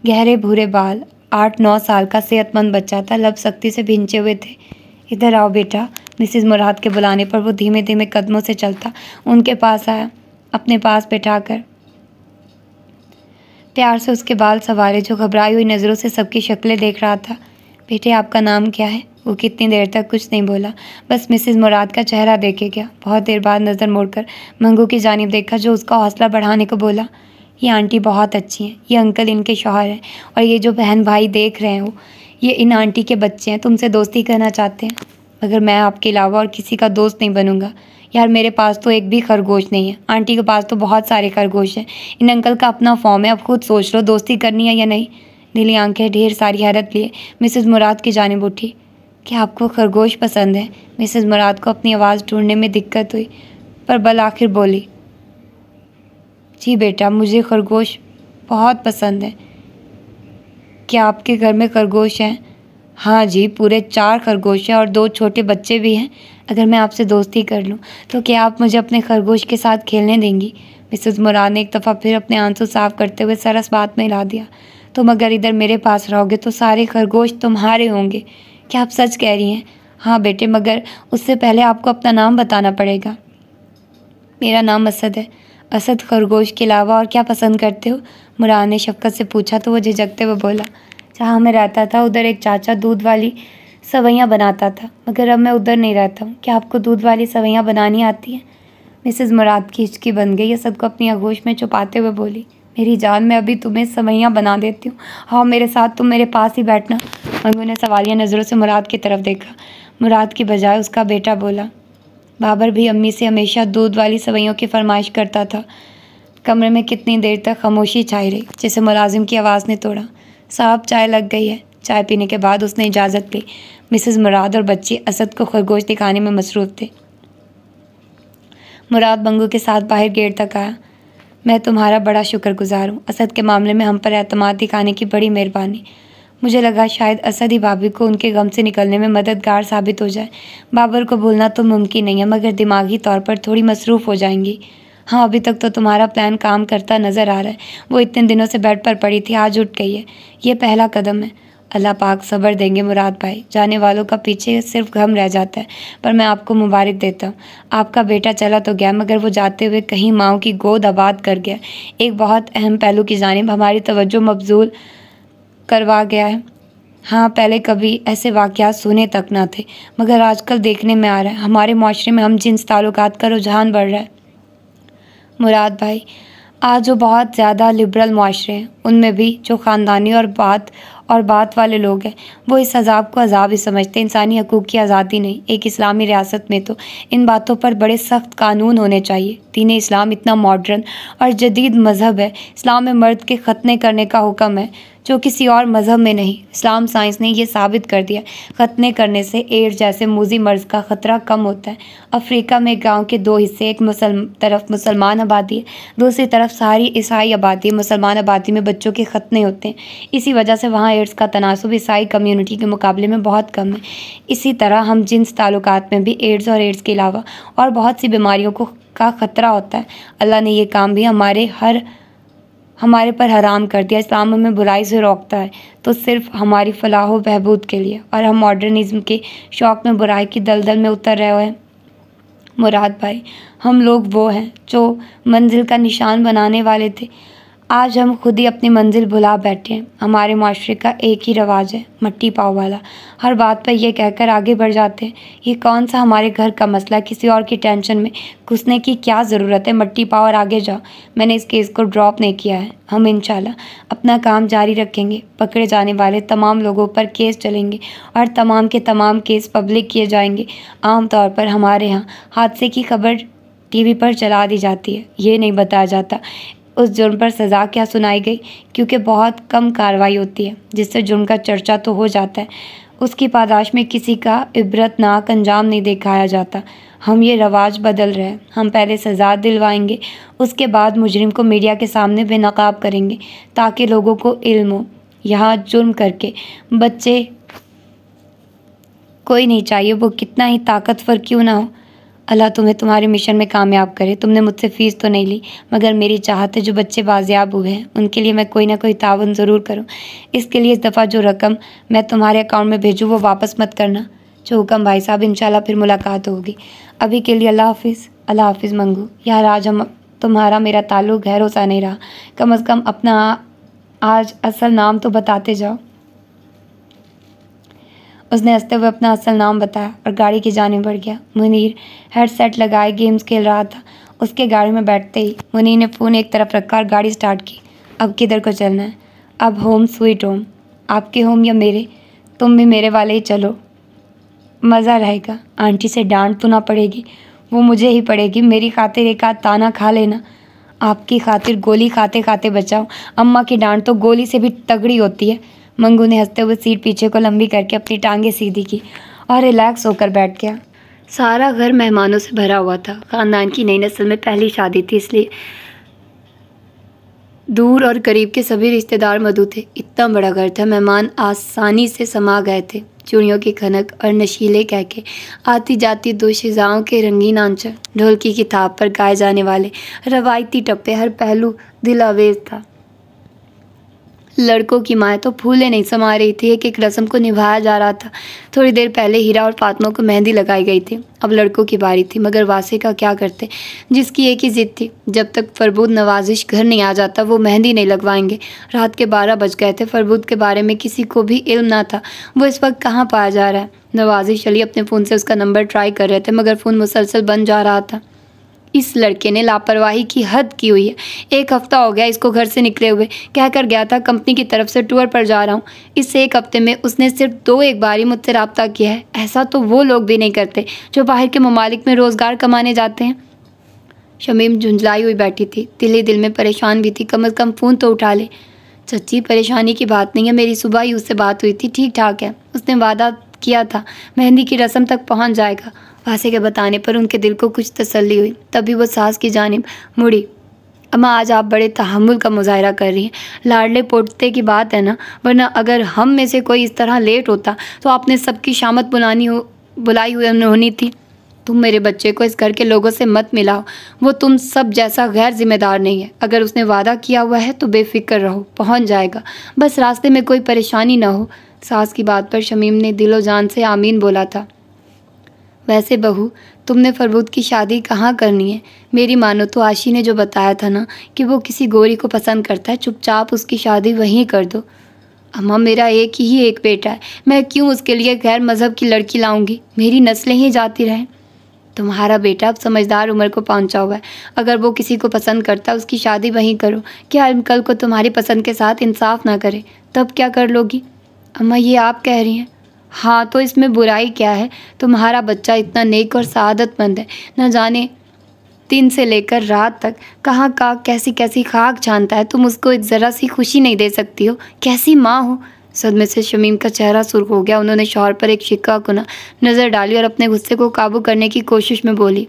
गहरे भूरे बाल, 8-9 साल का सेहतमंद बच्चा था। लब सख्ती से भींचे हुए थे। इधर आओ बेटा। मिसेज़ मुराद के बुलाने पर वो धीमे धीमे कदमों से चलता उनके पास आया। अपने पास बैठाकर प्यार से उसके बाल संवारे, जो घबराई हुई नज़रों से सबकी शक्लें देख रहा था। बेटे, आपका नाम क्या है? वो कितनी देर तक कुछ नहीं बोला, बस मिसेज़ मुराद का चेहरा देखे गया। बहुत देर बाद नज़र मोड़कर मंगू की जानिब देखा, जो उसका हौसला बढ़ाने को बोला। ये आंटी बहुत अच्छी हैं, ये अंकल इनके शौहर हैं, और ये जो बहन भाई देख रहे हो ये इन आंटी के बच्चे हैं, तुमसे दोस्ती करना चाहते हैं। मगर मैं आपके अलावा और किसी का दोस्त नहीं बनूंगा। यार, मेरे पास तो एक भी खरगोश नहीं है, आंटी के पास तो बहुत सारे खरगोश हैं। इन अंकल का अपना फॉर्म है, अब खुद सोच लो दोस्ती करनी है या नहीं। नीली आंखें ढेर सारी हैरत लिए मिसेज़ मुराद की जानिब उठी। क्या आपको खरगोश पसंद है? मिसेज़ मुराद को अपनी आवाज़ ढूंढने में दिक्कत हुई, पर बल आखिर बोली, जी बेटा, मुझे खरगोश बहुत पसंद है। क्या आपके घर में खरगोश हैं? हाँ जी, पूरे 4 खरगोश हैं और 2 छोटे बच्चे भी हैं। अगर मैं आपसे दोस्ती कर लूँ तो क्या आप मुझे अपने खरगोश के साथ खेलने देंगी? मिसेज़ मुराद ने एक दफ़ा फिर अपने आंसू साफ करते हुए सरस बात में ला दिया। तुम अगर इधर मेरे पास रहोगे तो सारे खरगोश तुम्हारे होंगे। क्या आप सच कह रही हैं? हाँ बेटे, मगर उससे पहले आपको अपना नाम बताना पड़ेगा। मेरा नाम असद है। असद, खरगोश के अलावा और क्या पसंद करते हो? मुराद ने शफ़क़त से पूछा तो वो झिझकते हुए बोला, जहाँ मैं रहता था उधर एक चाचा दूध वाली सवैयाँ बनाता था, मगर अब मैं उधर नहीं रहता हूँ। क्या आपको दूध वाली सवैयाँ बनानी आती हैं? मिसेज़ मुराद की हिचकी बन गई। असद को अपनी आगोश में छुपाते हुए बोली, मेरी जान, मैं अभी तुम्हें सवैयाँ बना देती हूँ। हाँ, मेरे साथ, तुम मेरे पास ही बैठना। मंगू ने सवालिया नज़रों से मुराद की तरफ देखा। मुराद की बजाय उसका बेटा बोला, बाबर भी अम्मी से हमेशा दूध वाली सवैयों की फरमाइश करता था। कमरे में कितनी देर तक खामोशी छाई रही, जिसे मुलाजिम की आवाज़ ने तोड़ा। साहब, चाय लग गई है। चाय पीने के बाद उसने इजाज़त ली। मिसेज़ मुराद और बच्चे असद को खरगोश दिखाने में मसरूफ़ थे। मुराद मंगू के साथ बाहर गेट तक आया। मैं तुम्हारा बड़ा शुक्रगुजार हूँ। असद के मामले में हम पर एतमाद दिखाने की बड़ी मेहरबानी। मुझे लगा शायद असद ही भाभी को उनके गम से निकलने में मददगार साबित हो जाए। बाबर को भूलना तो मुमकिन नहीं है, मगर दिमागी तौर पर थोड़ी मसरूफ़ हो जाएंगी। हाँ, अभी तक तो तुम्हारा प्लान काम करता नज़र आ रहा है। वो इतने दिनों से बेड पर पड़ी थी, आज उठ गई है। ये पहला कदम है। अल्लाह पाक सब्र देंगे मुराद भाई। जाने वालों का पीछे सिर्फ गम रह जाता है, पर मैं आपको मुबारक देता हूँ। आपका बेटा चला तो गया, मगर वो जाते हुए कहीं माओ की गोद आबाद कर गया। एक बहुत अहम पहलू की जानिब हमारी तवज्जो मबजूल करवा गया है। हाँ, पहले कभी ऐसे वाक़यात सुने तक ना थे, मगर आजकल देखने में आ रहा है हमारे माशरे में हम जिन्स ताल्लुकात का रुझान बढ़ रहा है। मुराद भाई, आज जो बहुत ज़्यादा लिबरल माशरे हैं, उनमें भी जो ख़ानदानी और बात वाले लोग हैं, वो इस अजाब को अजाब ही समझते हैं, इंसानी हकूक़ की आज़ादी नहीं। एक इस्लामी रियासत में तो इन बातों पर बड़े सख्त कानून होने चाहिए। दीन इस्लाम इतना मॉडर्न और जदीद मज़हब है। इस्लाम में मर्द के ख़तने करने का हुक्म है, जो किसी और मज़हब में नहीं। इस्लाम साइंस ने यह साबित कर दिया, ख़तने करने से एड्स जैसे मूजी मर्ज़ का ख़तरा कम होता है। अफ्रीका में गांव के 2 हिस्से, एक तरफ मुसलमान आबादी है, दूसरी तरफ सारी ईसाई आबादी है। मुसलमान आबादी में बच्चों के ख़तने होते हैं, इसी वजह से वहाँ एड्स का तनासुब ईसाई कम्युनिटी के मुकाबले में बहुत कम है। इसी तरह हम जिन्स ताल्लुकात में भी एड्स और एड्स के अलावा और बहुत सी बीमारियों का ख़तरा होता है। अल्लाह ने यह काम भी हमारे हर हमारे पर हराम कर दिया। इस्लाम हमें बुराई से रोकता है तो सिर्फ हमारी फलाह व बहबूद के लिए, और हम मॉडर्निज्म के शौक़ में बुराई की दलदल में उतर रहे हैं। मुराद भाई, हम लोग वो हैं जो मंजिल का निशान बनाने वाले थे, आज हम खुद ही अपनी मंजिल भुला बैठे हैं। हमारे माशरे का एक ही रवाज है, मट्टी पाव वाला। हर बात पर यह कहकर आगे बढ़ जाते हैं, ये कौन सा हमारे घर का मसला, किसी और की टेंशन में घुसने की क्या ज़रूरत है, मट्टी पाव और आगे जाओ। मैंने इस केस को ड्रॉप नहीं किया है। हम इंशाल्लाह अपना काम जारी रखेंगे। पकड़े जाने वाले तमाम लोगों पर केस चलेंगे और तमाम के तमाम केस पब्लिक किए जाएंगे। आम तौर पर हमारे यहाँ हादसे की खबर टीवी पर चला दी जाती है, ये नहीं बताया जाता उस जुर्म पर सज़ा क्या सुनाई गई, क्योंकि बहुत कम कार्रवाई होती है जिससे जुर्म का चर्चा तो हो जाता है, उसकी पादाश में किसी का इबरतनाक अंजाम नहीं दिखाया जाता। हम ये रवाज बदल रहे हैं। हम पहले सज़ा दिलवाएंगे, उसके बाद मुजरिम को मीडिया के सामने बेनकाब करेंगे ताकि लोगों को इल्म हो। यहाँ जुर्म करके बच्चे कोई नहीं चाहिए, वो कितना ही ताकतवर क्यों ना हो। अल्लाह तुम्हें तुम्हारे मिशन में कामयाब करे। तुमने मुझसे फ़ीस तो नहीं ली, मगर मेरी चाहत है जो बच्चे बाजियाब हुए हैं उनके लिए मैं कोई ना कोई तावन ज़रूर करूं। इसके लिए इस दफ़ा जो रकम मैं तुम्हारे अकाउंट में भेजूँ वो वापस मत करना। जो हुक्म भाई साहब, इंशाल्लाह फिर मुलाकात होगी। अभी के लिए अल्लाह हाफिज़। अल्लाह हाफिज़ मंगू। यार आज हम तुम्हारा मेरा ताल्लुक़ गैरों सा नहीं रहा, कम अज़ कम अपना आज असल नाम तो बताते जाओ। उसने हंसते हुए अपना असल नाम बताया और गाड़ी की जानिब बढ़ गया। मुनीर हेडसेट लगाए गेम्स खेल रहा था। उसके गाड़ी में बैठते ही मुनीर ने फ़ोन एक तरफ रखा और गाड़ी स्टार्ट की। अब किधर को चलना है? अब होम स्वीट होम। आपके होम या मेरे? तुम भी मेरे वाले ही चलो, मज़ा रहेगा। आंटी से डांट तो ना पड़ेगी? वो मुझे ही पड़ेगी। मेरी खातिर एक आध ताना खा लेना। आपकी खातिर गोली खाते खाते बचाओ। अम्मा की डांट तो गोली से भी तगड़ी होती है। मंगू ने हंसते हुए सीट पीछे को लंबी करके अपनी टांगें सीधी की और रिलैक्स होकर बैठ गया। सारा घर मेहमानों से भरा हुआ था। ख़ानदान की नई नस्ल में पहली शादी थी, इसलिए दूर और करीब के सभी रिश्तेदार मौजूद थे। इतना बड़ा घर था, मेहमान आसानी से समा गए थे। चूड़ियों की खनक और नशीले कहके आती जाती दो शिजाओं के रंगीन आंचल, ढोलकी की थाप पर गाए जाने वाले रवायती टप्पे, हर पहलू दिल आवेज था। लड़कों की माएँ तो फूले नहीं समा रही थी, एक एक रस्म को निभाया जा रहा था। थोड़ी देर पहले हीरा और फातिमा को मेहंदी लगाई गई थी, अब लड़कों की बारी थी। मगर वासे का क्या करते, जिसकी एक ही जिद थी, जब तक फरबूद नवाजिश घर नहीं आ जाता वो मेहंदी नहीं लगवाएंगे। रात के 12 बज गए थे। फरबूद के बारे में किसी को भी इल्म ना था, वो इस वक्त कहाँ पाया जा रहा है। नवाजिश अली अपने फ़ोन से उसका नंबर ट्राई कर रहे थे, मगर फ़ोन मुसलसल बन जा रहा था। इस लड़के ने लापरवाही की हद की हुई है। 1 हफ्ता हो गया इसको घर से निकले हुए, कहकर गया था कंपनी की तरफ से टूर पर जा रहा हूँ। इस 1 हफ्ते में उसने सिर्फ 2 बार ही मुझसे रब्ता किया है। ऐसा तो वो लोग भी नहीं करते जो बाहर के ममालिक में रोज़गार कमाने जाते हैं। शमीम झुंझलाई हुई बैठी थी, दिल ही दिल में परेशान भी थी। कम अज़ कम फ़ोन तो उठा ले। चच्ची परेशानी की बात नहीं है, मेरी सुबह ही उससे बात हुई थी, ठीक ठाक है। उसने वादा किया था मेहंदी की रस्म तक पहुँच जाएगा। वासे के बताने पर उनके दिल को कुछ तसल्ली हुई। तभी वो सास की जानिब मुड़ी। अम्मा आज आप बड़े तहम्मुल का मुजाहरा कर रही हैं। लाडले पोते की बात है ना, वरना अगर हम में से कोई इस तरह लेट होता तो आपने सबकी शामत बुलाई हुई होनी थी। तुम मेरे बच्चे को इस घर के लोगों से मत मिलाओ, वो तुम सब जैसा गैर जिम्मेदार नहीं है। अगर उसने वादा किया हुआ है तो बेफिक्र रहो, पहुँच जाएगा। बस रास्ते में कोई परेशानी ना हो। सास की बात पर शमीम ने दिलो जान से आमीन बोला था। वैसे बहू, तुमने फरबूद की शादी कहाँ करनी है? मेरी मानो तो आशी ने जो बताया था ना कि वो किसी गोरी को पसंद करता है, चुपचाप उसकी शादी वहीं कर दो। अम्मा मेरा एक बेटा है, मैं क्यों उसके लिए गैर मज़हब की लड़की लाऊंगी? मेरी नस्लें ही जाती रहें। तुम्हारा बेटा अब समझदार उम्र को पहुंचा हुआ है, अगर वो किसी को पसंद करता उसकी शादी वहीं करो। क्या कल को तुम्हारी पसंद के साथ इंसाफ ना करे तब क्या कर लोगी? अम्मा ये आप कह रही हैं? हाँ तो इसमें बुराई क्या है? तुम्हारा बच्चा इतना नेक और सआदतमंद है, न जाने दिन से लेकर रात तक कहाँ का कैसी कैसी खाक छानता है। तुम उसको एक ज़रा सी खुशी नहीं दे सकती हो? कैसी माँ हो? सदमे से शमीम का चेहरा सुर्ख हो गया। उन्होंने शौहर पर एक शिक्का-कुना नज़र डाली और अपने गुस्से को काबू करने की कोशिश में बोली,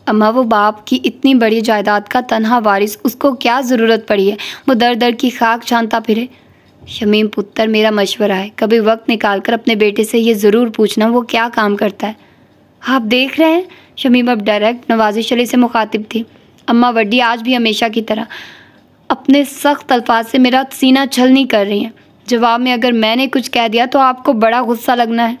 अम्मा वो बाप की इतनी बड़ी जायदाद का तन्हा वारिस, उसको क्या ज़रूरत पड़ी है वो दर दर की खाक छानता फिरे? शमीम पुत्र, मेरा मशवरा है, कभी वक्त निकाल कर अपने बेटे से ये ज़रूर पूछना वो क्या काम करता है। आप देख रहे हैं, शमीम अब डायरेक्ट नवाजिश अली से मुखातिब थी। अम्मा वड्डी आज भी हमेशा की तरह अपने सख्त अल्फाज से मेरा सीना छलनी कर रही हैं। जवाब में अगर मैंने कुछ कह दिया तो आपको बड़ा गुस्सा लगना है।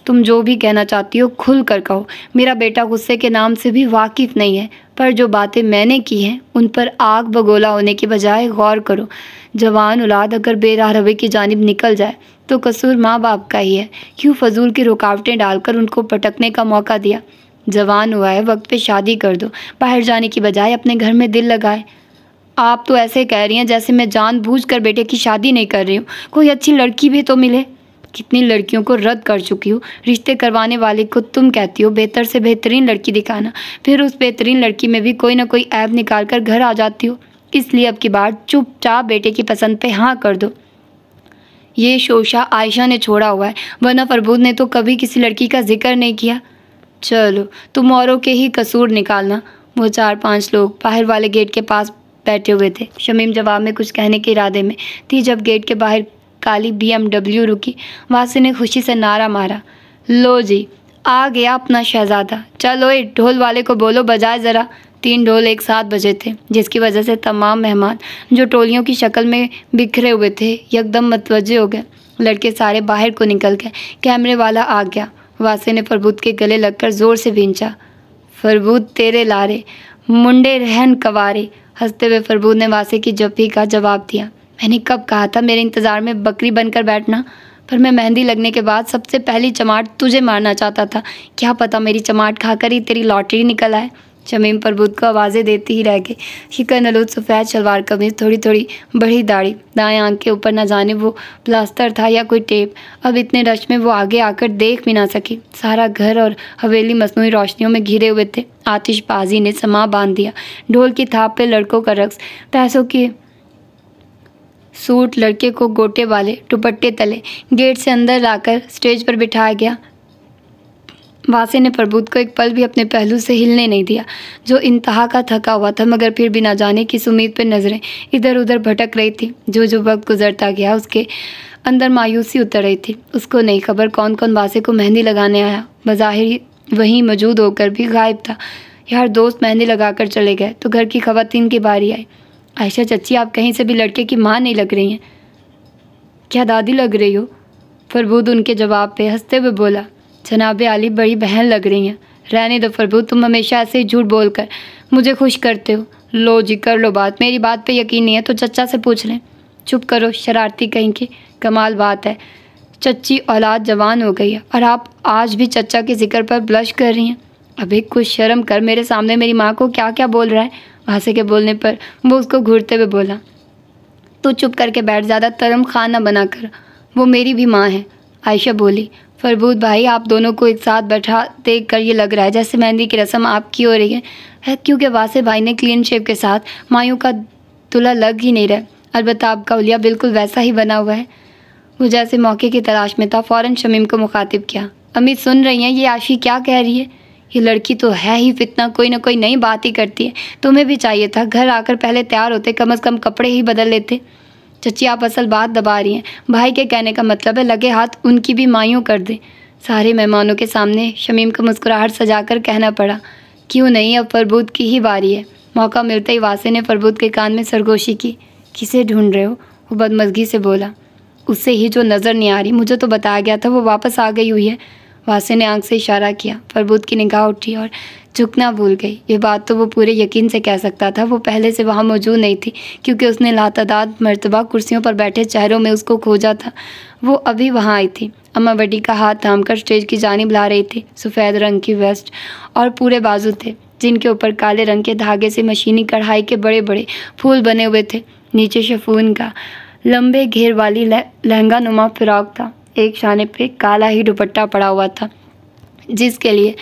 तुम जो भी कहना चाहती हो खुल कर कहो। मेरा बेटा गुस्से के नाम से भी वाकिफ़ नहीं है, पर जो बातें मैंने की हैं उन पर आग बगोला होने की बजाय गौर करो। जवान औलाद अगर बेराह रवै की जानिब निकल जाए तो कसूर माँ बाप का ही है। क्यों फजूल की रुकावटें डालकर उनको भटकने का मौका दिया। जवान हुआ है, वक्त पे शादी कर दो। बाहर जाने की बजाय अपने घर में दिल लगाए। आप तो ऐसे कह रही हैं जैसे मैं जानबूझकर बेटे की शादी नहीं कर रही हूँ। कोई अच्छी लड़की भी तो मिले। कितनी लड़कियों को रद्द कर चुकी हूँ। रिश्ते करवाने वाले को तुम कहती हो बेहतर से बेहतरीन लड़की दिखाना, फिर उस बेहतरीन लड़की में भी कोई ना कोई ऐब निकाल कर घर आ जाती हो। इसलिए अब की बार चुपचाप बेटे की पसंद पे हाँ कर दो। ये शोशा आयशा ने छोड़ा हुआ है, वरना फरबूद ने तो कभी किसी लड़की का जिक्र नहीं किया। चलो तुम औरों के ही कसूर निकालना। वो 4-5 लोग बाहर वाले गेट के पास बैठे हुए थे। शमीम जवाब में कुछ कहने के इरादे में थी जब गेट के बाहर काली BMW रुकी। वासी ने खुशी से नारा मारा, लो जी आ गया अपना शहजादा। चलो ए ढोल वाले को बोलो बजाए ज़रा। 3 ढोल एक साथ बजे थे, जिसकी वजह से तमाम मेहमान जो टोलियों की शक्ल में बिखरे हुए थे यकदम मतवज्जे हो गए। लड़के सारे बाहर को निकल गए। कैमरे वाला आ गया। वासी ने फरबूद के गले लगकर ज़ोर से भींचा, फरबूद तेरे लारे मुंडे रहन कवारे। हंसते हुए फरबूद ने वासी की जप्पी का जवाब दिया, मैंने कब कहा था मेरे इंतज़ार में बकरी बनकर बैठना। पर मैं मेहंदी लगने के बाद सबसे पहली चमाट तुझे मारना चाहता था। क्या पता मेरी चमाट खाकर ही तेरी लॉटरी निकल आए। शमीम फरबूद को आवाज़ें देती ही रह गई। शिकन आलूद सफ़ेद शलवार कमीज, थोड़ी थोड़ी बड़ी दाढ़ी, दाएं आंख के ऊपर न जाने वो प्लास्टर था या कोई टेप। अब इतने रश में वो आगे आकर देख भी ना सकी। सारा घर और हवेली मसनूई रोशनियों में घिरे हुए थे। आतिशबाजी ने समा बांध दिया। ढोल की थाप पे लड़कों का रक्स, पैसों की सूट लड़के को गोटे वाले दुपट्टे तले गेट से अंदर लाकर स्टेज पर बिठाया गया। वासी ने फरबूद को एक पल भी अपने पहलू से हिलने नहीं दिया, जो इंतहा का थका हुआ था, मगर फिर भी ना जाने किस उम्मीद पर नज़रें इधर उधर भटक रही थी। जो जो वक्त गुजरता गया उसके अंदर मायूसी उतर रही थी। उसको नहीं खबर कौन कौन वासी को मेहंदी लगाने आया। बज़ाहिर वहीं मौजूद होकर भी गायब था। यार दोस्त मेहंदी लगा कर चले गए तो घर की खवातीन की बारी आई। आयशा चच्ची, आप कहीं से भी लड़के की माँ नहीं लग रही हैं। क्या दादी लग रही हो? फरबूद उनके जवाब पे हंसते हुए बोला, जनाब आली बड़ी बहन लग रही हैं। रहने दो फरबूद, तुम हमेशा ऐसे ही झूठ बोलकर मुझे खुश करते हो। लो जी कर लो बात। मेरी बात पे यकीन नहीं है तो चच्चा से पूछ लें। चुप करो शरारती कहीं की। कमाल बात है, चच्ची औलाद जवान हो गई है और आप आज भी चच्चा के जिक्र पर ब्लश कर रही हैं। अभी कुछ शर्म कर, मेरे सामने मेरी माँ को क्या क्या बोल रहा है। वासी के बोलने पर वो उसको घूरते हुए बोला, तू चुप करके बैठ, ज़्यादा तरम खान न बना कर। वो मेरी भी माँ है। आयशा बोली, फरबूद भाई आप दोनों को एक साथ बैठा देख कर ये लग रहा है जैसे मेहंदी की रस्म आपकी हो रही है क्योंकि वासे भाई ने क्लीन शेव के साथ मायूं का दूल्हा लग ही नहीं रहा। अलबत्ता आपका उलिया बिल्कुल वैसा ही बना हुआ है। वो जैसे मौके की तलाश में था, फ़ौरन शमीम को मुखातिब किया, अम्मी सुन रही हैं ये आशी क्या कह रही है? ये लड़की तो है ही फितना, कोई ना कोई नई बात ही करती है। तुम्हें भी चाहिए था घर आकर पहले तैयार होते, कम से कम कपड़े ही बदल लेते। चच्ची आप असल बात दबा रही हैं। भाई के कहने का मतलब है लगे हाथ उनकी भी मायूं कर दे। सारे मेहमानों के सामने शमीम को मुस्कुराहट सजाकर कहना पड़ा, क्यों नहीं, अब फरबूद की ही बारी है। मौका मिलते ही वासे ने फरबूद के कान में सरगोशी की। किसे ढूंढ रहे हो? वो बदमज़गी से बोला। उससे ही जो नज़र नहीं आ रही, मुझे तो बताया गया था वो वापस आ गई हुई है। वासे ने आंख से इशारा किया। फरबूद की निगाह उठी और झुकना भूल गई। ये बात तो वो पूरे यकीन से कह सकता था। वो पहले से वहाँ मौजूद नहीं थी क्योंकि उसने लातादाद मर्तबा कुर्सियों पर बैठे चेहरों में उसको खोजा था। वो अभी वहाँ आई थी। अम्मा बड़ी का हाथ थामकर स्टेज की जानिब ला रही थी। सफ़ेद रंग की वेस्ट और पूरे बाजू थे जिनके ऊपर काले रंग के धागे से मशीनी कढ़ाई के बड़े बड़े फूल बने हुए थे। नीचे शिफॉन का लंबे घेर वाली लहंगा नुमा फ्रॉक था। एक शाने पे काला ही दुपट्टा पड़ा हुआ था जिसके लिए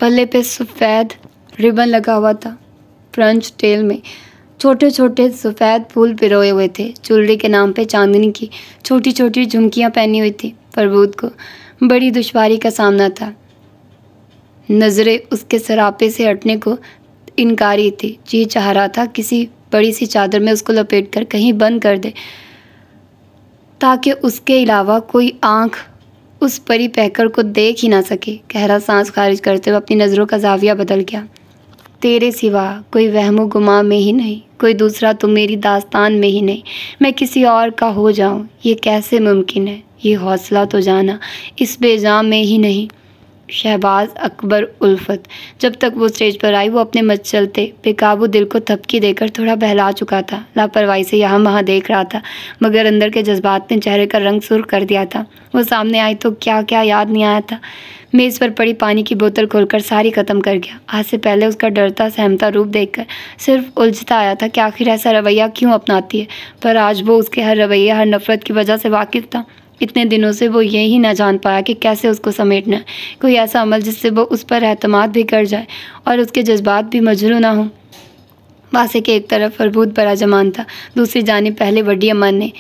पल्ले पे सफ़ेद रिबन लगा हुआ था। फ्रेंच टेल में छोटे छोटे सफ़ेद फूल पिरोए हुए थे। ज्वेलरी के नाम पे चांदनी की छोटी छोटी झुमकियाँ पहनी हुई थी। फरबूद को बड़ी दुश्वारी का सामना था। नज़रें उसके सरापे से हटने को इनकारी थी। जी चाह रहा था किसी बड़ी सी चादर में उसको लपेट कर कहीं बंद कर दे ताकि उसके अलावा कोई आँख उस परी पैकर को देख ही ना सके। गहरा सांस खारिज करते हुए अपनी नज़रों का जाविया बदल गया। तेरे सिवा कोई वहमो गुमा में ही नहीं, कोई दूसरा तो मेरी दास्तान में ही नहीं। मैं किसी और का हो जाऊं ये कैसे मुमकिन है, ये हौसला तो जाना इस बेजाम में ही नहीं। शहबाज अकबर उल्फत। जब तक वो स्टेज पर आई वो अपने मचलते बेकाबू दिल को थपकी देकर थोड़ा बहला चुका था। लापरवाही से यहाँ वहाँ देख रहा था, मगर अंदर के जज्बात ने चेहरे का रंग सुर्ख कर दिया था। वो सामने आई तो क्या क्या याद नहीं आया था। मेज़ पर पड़ी पानी की बोतल खोलकर सारी ख़त्म कर गया। आज से पहले उसका डरता सहमता रूप देखकर सिर्फ उलझता आया था कि आखिर ऐसा रवैया क्यों अपनाती है, पर आज वो उसके हर रवैये हर नफ़रत की वजह से वाकिफ़ था। इतने दिनों से वो यही ना जान पाया कि कैसे उसको समेटना है, कोई ऐसा अमल जिससे वो उस पर एतमाद भी कर जाए और उसके जज्बात भी मजरू ना हों। वासे के एक तरफ फरबूद बड़ा जमान था, दूसरी जानिब पहले वड्डी अम्मा ने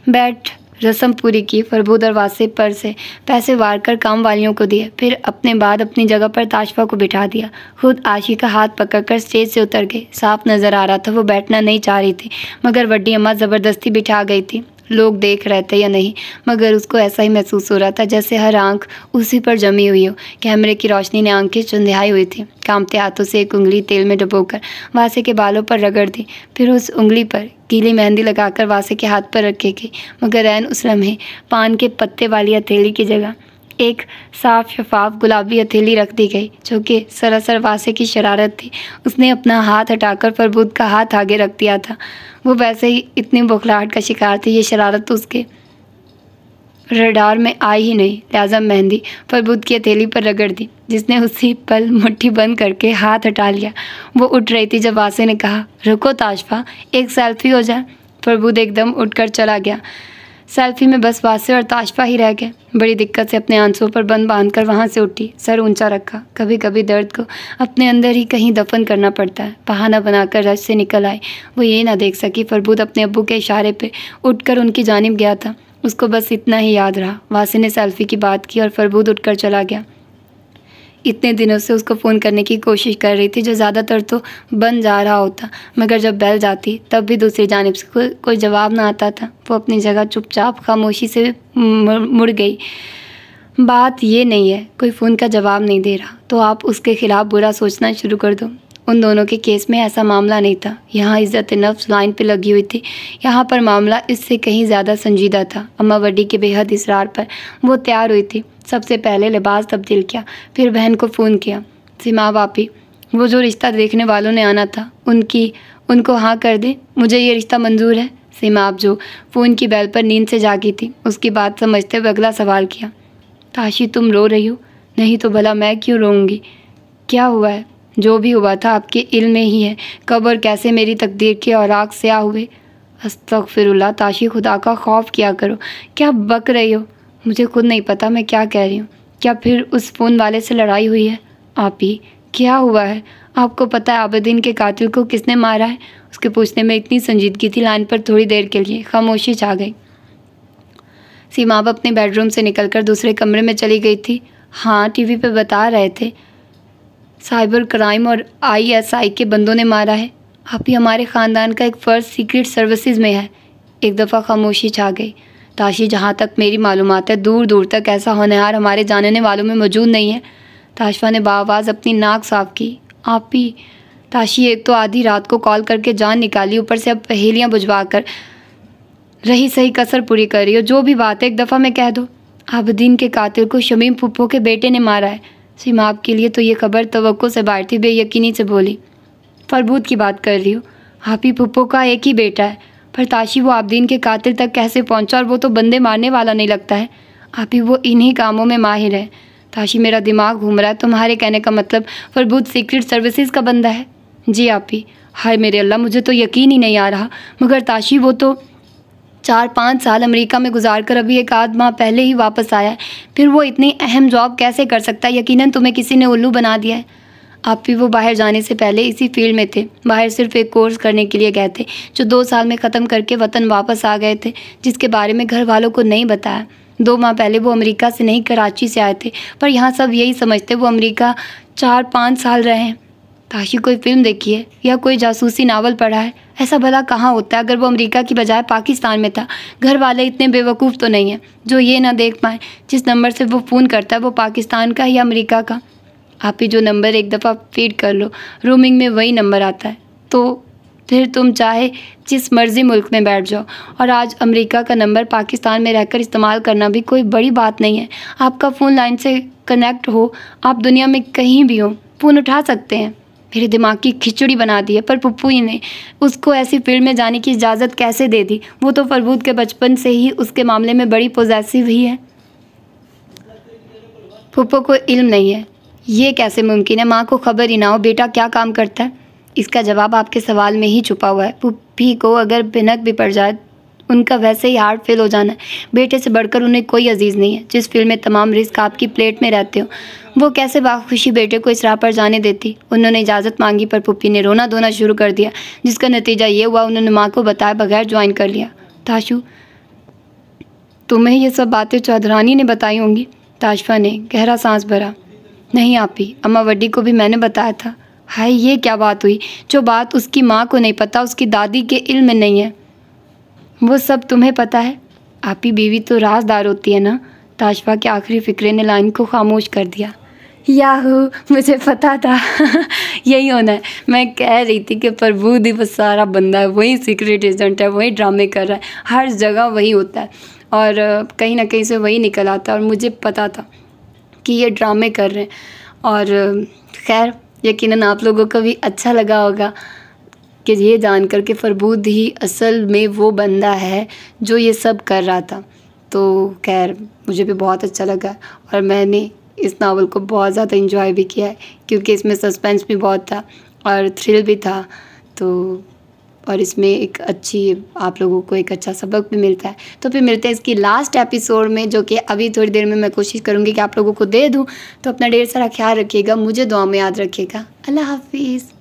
बैठ रस्म पूरी की। फरबूद और वासे पर से पैसे वार कर काम वालियों को दिए, फिर अपने बाद अपनी जगह पर ताशफा को बिठा दिया। खुद आशी का हाथ पकड़कर स्टेज से उतर गए। साफ नज़र आ रहा था वो बैठना नहीं चाह रही थी, मगर वड्डी अम्मा ज़बरदस्ती बिठा गई थी। लोग देख रहे थे या नहीं, मगर उसको ऐसा ही महसूस हो रहा था जैसे हर आंख उसी पर जमी हुई हो। कैमरे की रोशनी ने आंखें चुंधियाई हुई थी। कांपते हाथों से एक उंगली तेल में डुबोकर वासे के बालों पर रगड़ दी, फिर उस उंगली पर गीली मेहंदी लगाकर वासे के हाथ पर रखेगी, मगर ऐन उस लम्हे पान के पत्ते वाली हथेली की जगह एक साफ शफाफ गुलाबी हथेली रख दी गई, जो कि सरासर वासे की शरारत थी। उसने अपना हाथ हटाकर फरबूद का हाथ आगे रख दिया था। वो वैसे ही इतनी बौखलाहट का शिकार थी, ये शरारत तो उसके रडार में आई ही नहीं। लिहाजा मेहंदी फरबूद की हथेली पर रगड़ दी, जिसने उसी पल मुट्ठी बंद करके हाथ हटा लिया। वो उठ रही थी जब वासे ने कहा, रुको ताशफा, एक सेल्फी हो जाए। फरबूद एकदम उठकर चला गया। सेल्फी में बस वासे और ताशफा ही रह गए। बड़ी दिक्कत से अपने आंसुओं पर बंद बांधकर वहाँ से उठी, सर ऊंचा रखा। कभी कभी दर्द को अपने अंदर ही कहीं दफन करना पड़ता है। बहाना बनाकर रश से निकल आई। वो ये ना देख सकी फरबूद अपने अब्बू के इशारे पे उठकर उनकी जानिब गया था। उसको बस इतना ही याद रहा। वासे ने सेल्फी की बात की और फरबूद उठकर चला गया। इतने दिनों से उसको फ़ोन करने की कोशिश कर रही थी, जो ज़्यादातर तो बन जा रहा होता, मगर जब बेल जाती तब भी दूसरी जानिब से कोई जवाब ना आता था। वो अपनी जगह चुपचाप खामोशी से मुड़ गई। बात ये नहीं है कोई फ़ोन का जवाब नहीं दे रहा तो आप उसके ख़िलाफ़ बुरा सोचना शुरू कर दो। उन दोनों के केस में ऐसा मामला नहीं था। यहाँ इज़्ज़त नफ्स लाइन पे लगी हुई थी। यहाँ पर मामला इससे कहीं ज़्यादा संजीदा था। अम्मा वड्डी के बेहद इसरार पर वो तैयार हुई थी। सबसे पहले लिबास तब्दील किया, फिर बहन को फ़ोन किया। सीमा बापी, वो जो रिश्ता देखने वालों ने आना था उनको हाँ कर दे, मुझे ये रिश्ता मंजूर है। सीमा आप जो फ़ोन की बेल पर नींद से जागी थी, उसकी बात समझते हुए अगला सवाल किया। ताशी, तुम रो रही हो? नहीं तो भला मैं क्यों रोऊंगी? क्या हुआ है? जो भी हुआ था आपके इल्म में ही है। कब और कैसे मेरी तकदीर के औराक स्याह हुए। अस्तगफिरुल्लाह ताशी, खुदा का खौफ किया करो। क्या बक रही हो? मुझे खुद नहीं पता मैं क्या कह रही हूँ। क्या फिर उस फ़ोन वाले से लड़ाई हुई है? आप ही क्या हुआ है? आपको पता है आबदीन के कातिल को किसने मारा है? उसके पूछने में इतनी संजीदगी थी, लाइन पर थोड़ी देर के लिए खामोशी छा गई। सीमा अब अपने बेडरूम से निकलकर दूसरे कमरे में चली गई थी। हाँ, टीवी पे बता रहे थे साइबर क्राइम और ISI के बंदों ने मारा है। आप ही हमारे ख़ानदान का एक फ़र्ज सीक्रेट सर्विसेज में है। एक दफ़ा खामोशी छा गई। ताशी, जहाँ तक मेरी मालूमात है दूर दूर तक ऐसा होनहार हमारे जानने वालों में मौजूद नहीं है। ताशफा ने बाआवाज़ अपनी नाक साफ की। आप ही ताशी, एक तो आधी रात को कॉल करके जान निकाली, ऊपर से अब पहेलियाँ बुझवा कर रही सही कसर पूरी कर रही हो। जो भी बात है एक दफ़ा में कह दो। आबदीन के कातिल को शमीम फुप्पो के बेटे ने मारा है। सीमा आपके लिए तो ये खबर तवक्को से बाहर थी, बेयकीनी से बोली। फरबूद की बात कर रही हो? आप ही फुप्पो का एक ही बेटा है, पर ताशी वो आबदीन के कातिल तक कैसे पहुंचा? और वो तो बंदे मारने वाला नहीं लगता है। आप ही वो इन्हीं कामों में माहिर है। ताशी, मेरा दिमाग घूम रहा है। तुम्हारे कहने का मतलब फरबूद सीक्रेट सर्विसेज का बंदा है? जी आप ही। हाय मेरे अल्लाह, मुझे तो यकीन ही नहीं आ रहा। मगर ताशी, वो तो 4-5 साल अमेरिका में गुजार कर अभी एक आध माह पहले ही वापस आया है। फिर वो इतनी अहम जॉब कैसे कर सकता है? यकीनन तुम्हें किसी ने उल्लू बना दिया है। आप भी वो बाहर जाने से पहले इसी फील्ड में थे। बाहर सिर्फ एक कोर्स करने के लिए गए थे, जो 2 साल में ख़त्म करके वतन वापस आ गए थे, जिसके बारे में घर वालों को नहीं बताया। 2 माह पहले वो अमेरिका से नहीं कराची से आए थे, पर यहाँ सब यही समझते वो अमेरिका 4-5 साल रहे हैं। ताशी, कोई फिल्म देखी है या कोई जासूसी नावल पढ़ा है? ऐसा भला कहाँ होता है? अगर वो अमेरिका की बजाय पाकिस्तान में था, घर वाले इतने बेवकूफ़ तो नहीं हैं जो ये ना देख पाएँ जिस नंबर से वो फ़ोन करता है वो पाकिस्तान का या अमेरिका का। आप ही जो नंबर एक दफ़ा फीड कर लो, रोमिंग में वही नंबर आता है, तो फिर तुम चाहे जिस मर्ज़ी मुल्क में बैठ जाओ। और आज अमेरिका का नंबर पाकिस्तान में रहकर इस्तेमाल करना भी कोई बड़ी बात नहीं है। आपका फ़ोन लाइन से कनेक्ट हो, आप दुनिया में कहीं भी हो फ़ोन उठा सकते हैं। मेरे दिमाग की खिचड़ी बना दी है, पर पप्पू ही ने उसको ऐसी फील्ड में जाने की इजाज़त कैसे दे दी? वो तो फरबूद के बचपन से ही उसके मामले में बड़ी पॉजेसिव ही है। पप्पू को इल्म नहीं है, ये कैसे मुमकिन है? माँ को खबर ही ना हो बेटा क्या काम करता है? इसका जवाब आपके सवाल में ही छुपा हुआ है। पुप्पी को अगर भिनक भी पड़ जाए, उनका वैसे ही हार्ट फेल हो जाना है। बेटे से बढ़कर उन्हें कोई अजीज़ नहीं है। जिस फील्ड में तमाम रिस्क आपकी प्लेट में रहते हो, वो कैसे बाखुशी बेटे को इस राह पर जाने देती? उन्होंने इजाज़त मांगी, पर पुप्पी ने रोना धोना शुरू कर दिया, जिसका नतीजा ये हुआ उन्होंने माँ को बताए बगैर ज्वाइन कर लिया। ताशु, तुम्हें ये सब बातें चौधरानी ने बताई होंगी? ताशफा ने गहरा सांस भरा। नहीं आपी, अम्मा वड्डी को भी मैंने बताया था। हाय, ये क्या बात हुई? जो बात उसकी माँ को नहीं पता, उसकी दादी के इल्म में नहीं है, वो सब तुम्हें पता है? आपी, बीवी तो राजदार होती है ना? ताशफा के आखिरी फिक्रे ने लाइन को खामोश कर दिया। याहू, मुझे पता था यही होना है। मैं कह रही थी कि फरबूद ही वो सारा बंदा है, वही सीक्रेट एजेंट है, वही ड्रामे कर रहा है, हर जगह वही होता है और कहीं ना कहीं से वही निकल आता है। और मुझे पता था कि ये ड्रामे कर रहे हैं। और खैर, यकीनन आप लोगों को भी अच्छा लगा होगा कि ये जानकर के फरबूद ही असल में वो बंदा है जो ये सब कर रहा था। तो खैर, मुझे भी बहुत अच्छा लगा और मैंने इस नावल को बहुत ज़्यादा इंजॉय भी किया है, क्योंकि इसमें सस्पेंस भी बहुत था और थ्रिल भी था। तो और इसमें एक अच्छी, आप लोगों को एक अच्छा सबक भी मिलता है। तो फिर मिलते हैं इसकी लास्ट एपिसोड में, जो कि अभी थोड़ी देर में मैं कोशिश करूँगी कि आप लोगों को दे दूँ। तो अपना ढेर सारा ख्याल रखिएगा, मुझे दुआ में याद रखिएगा। अल्लाह हाफिज़।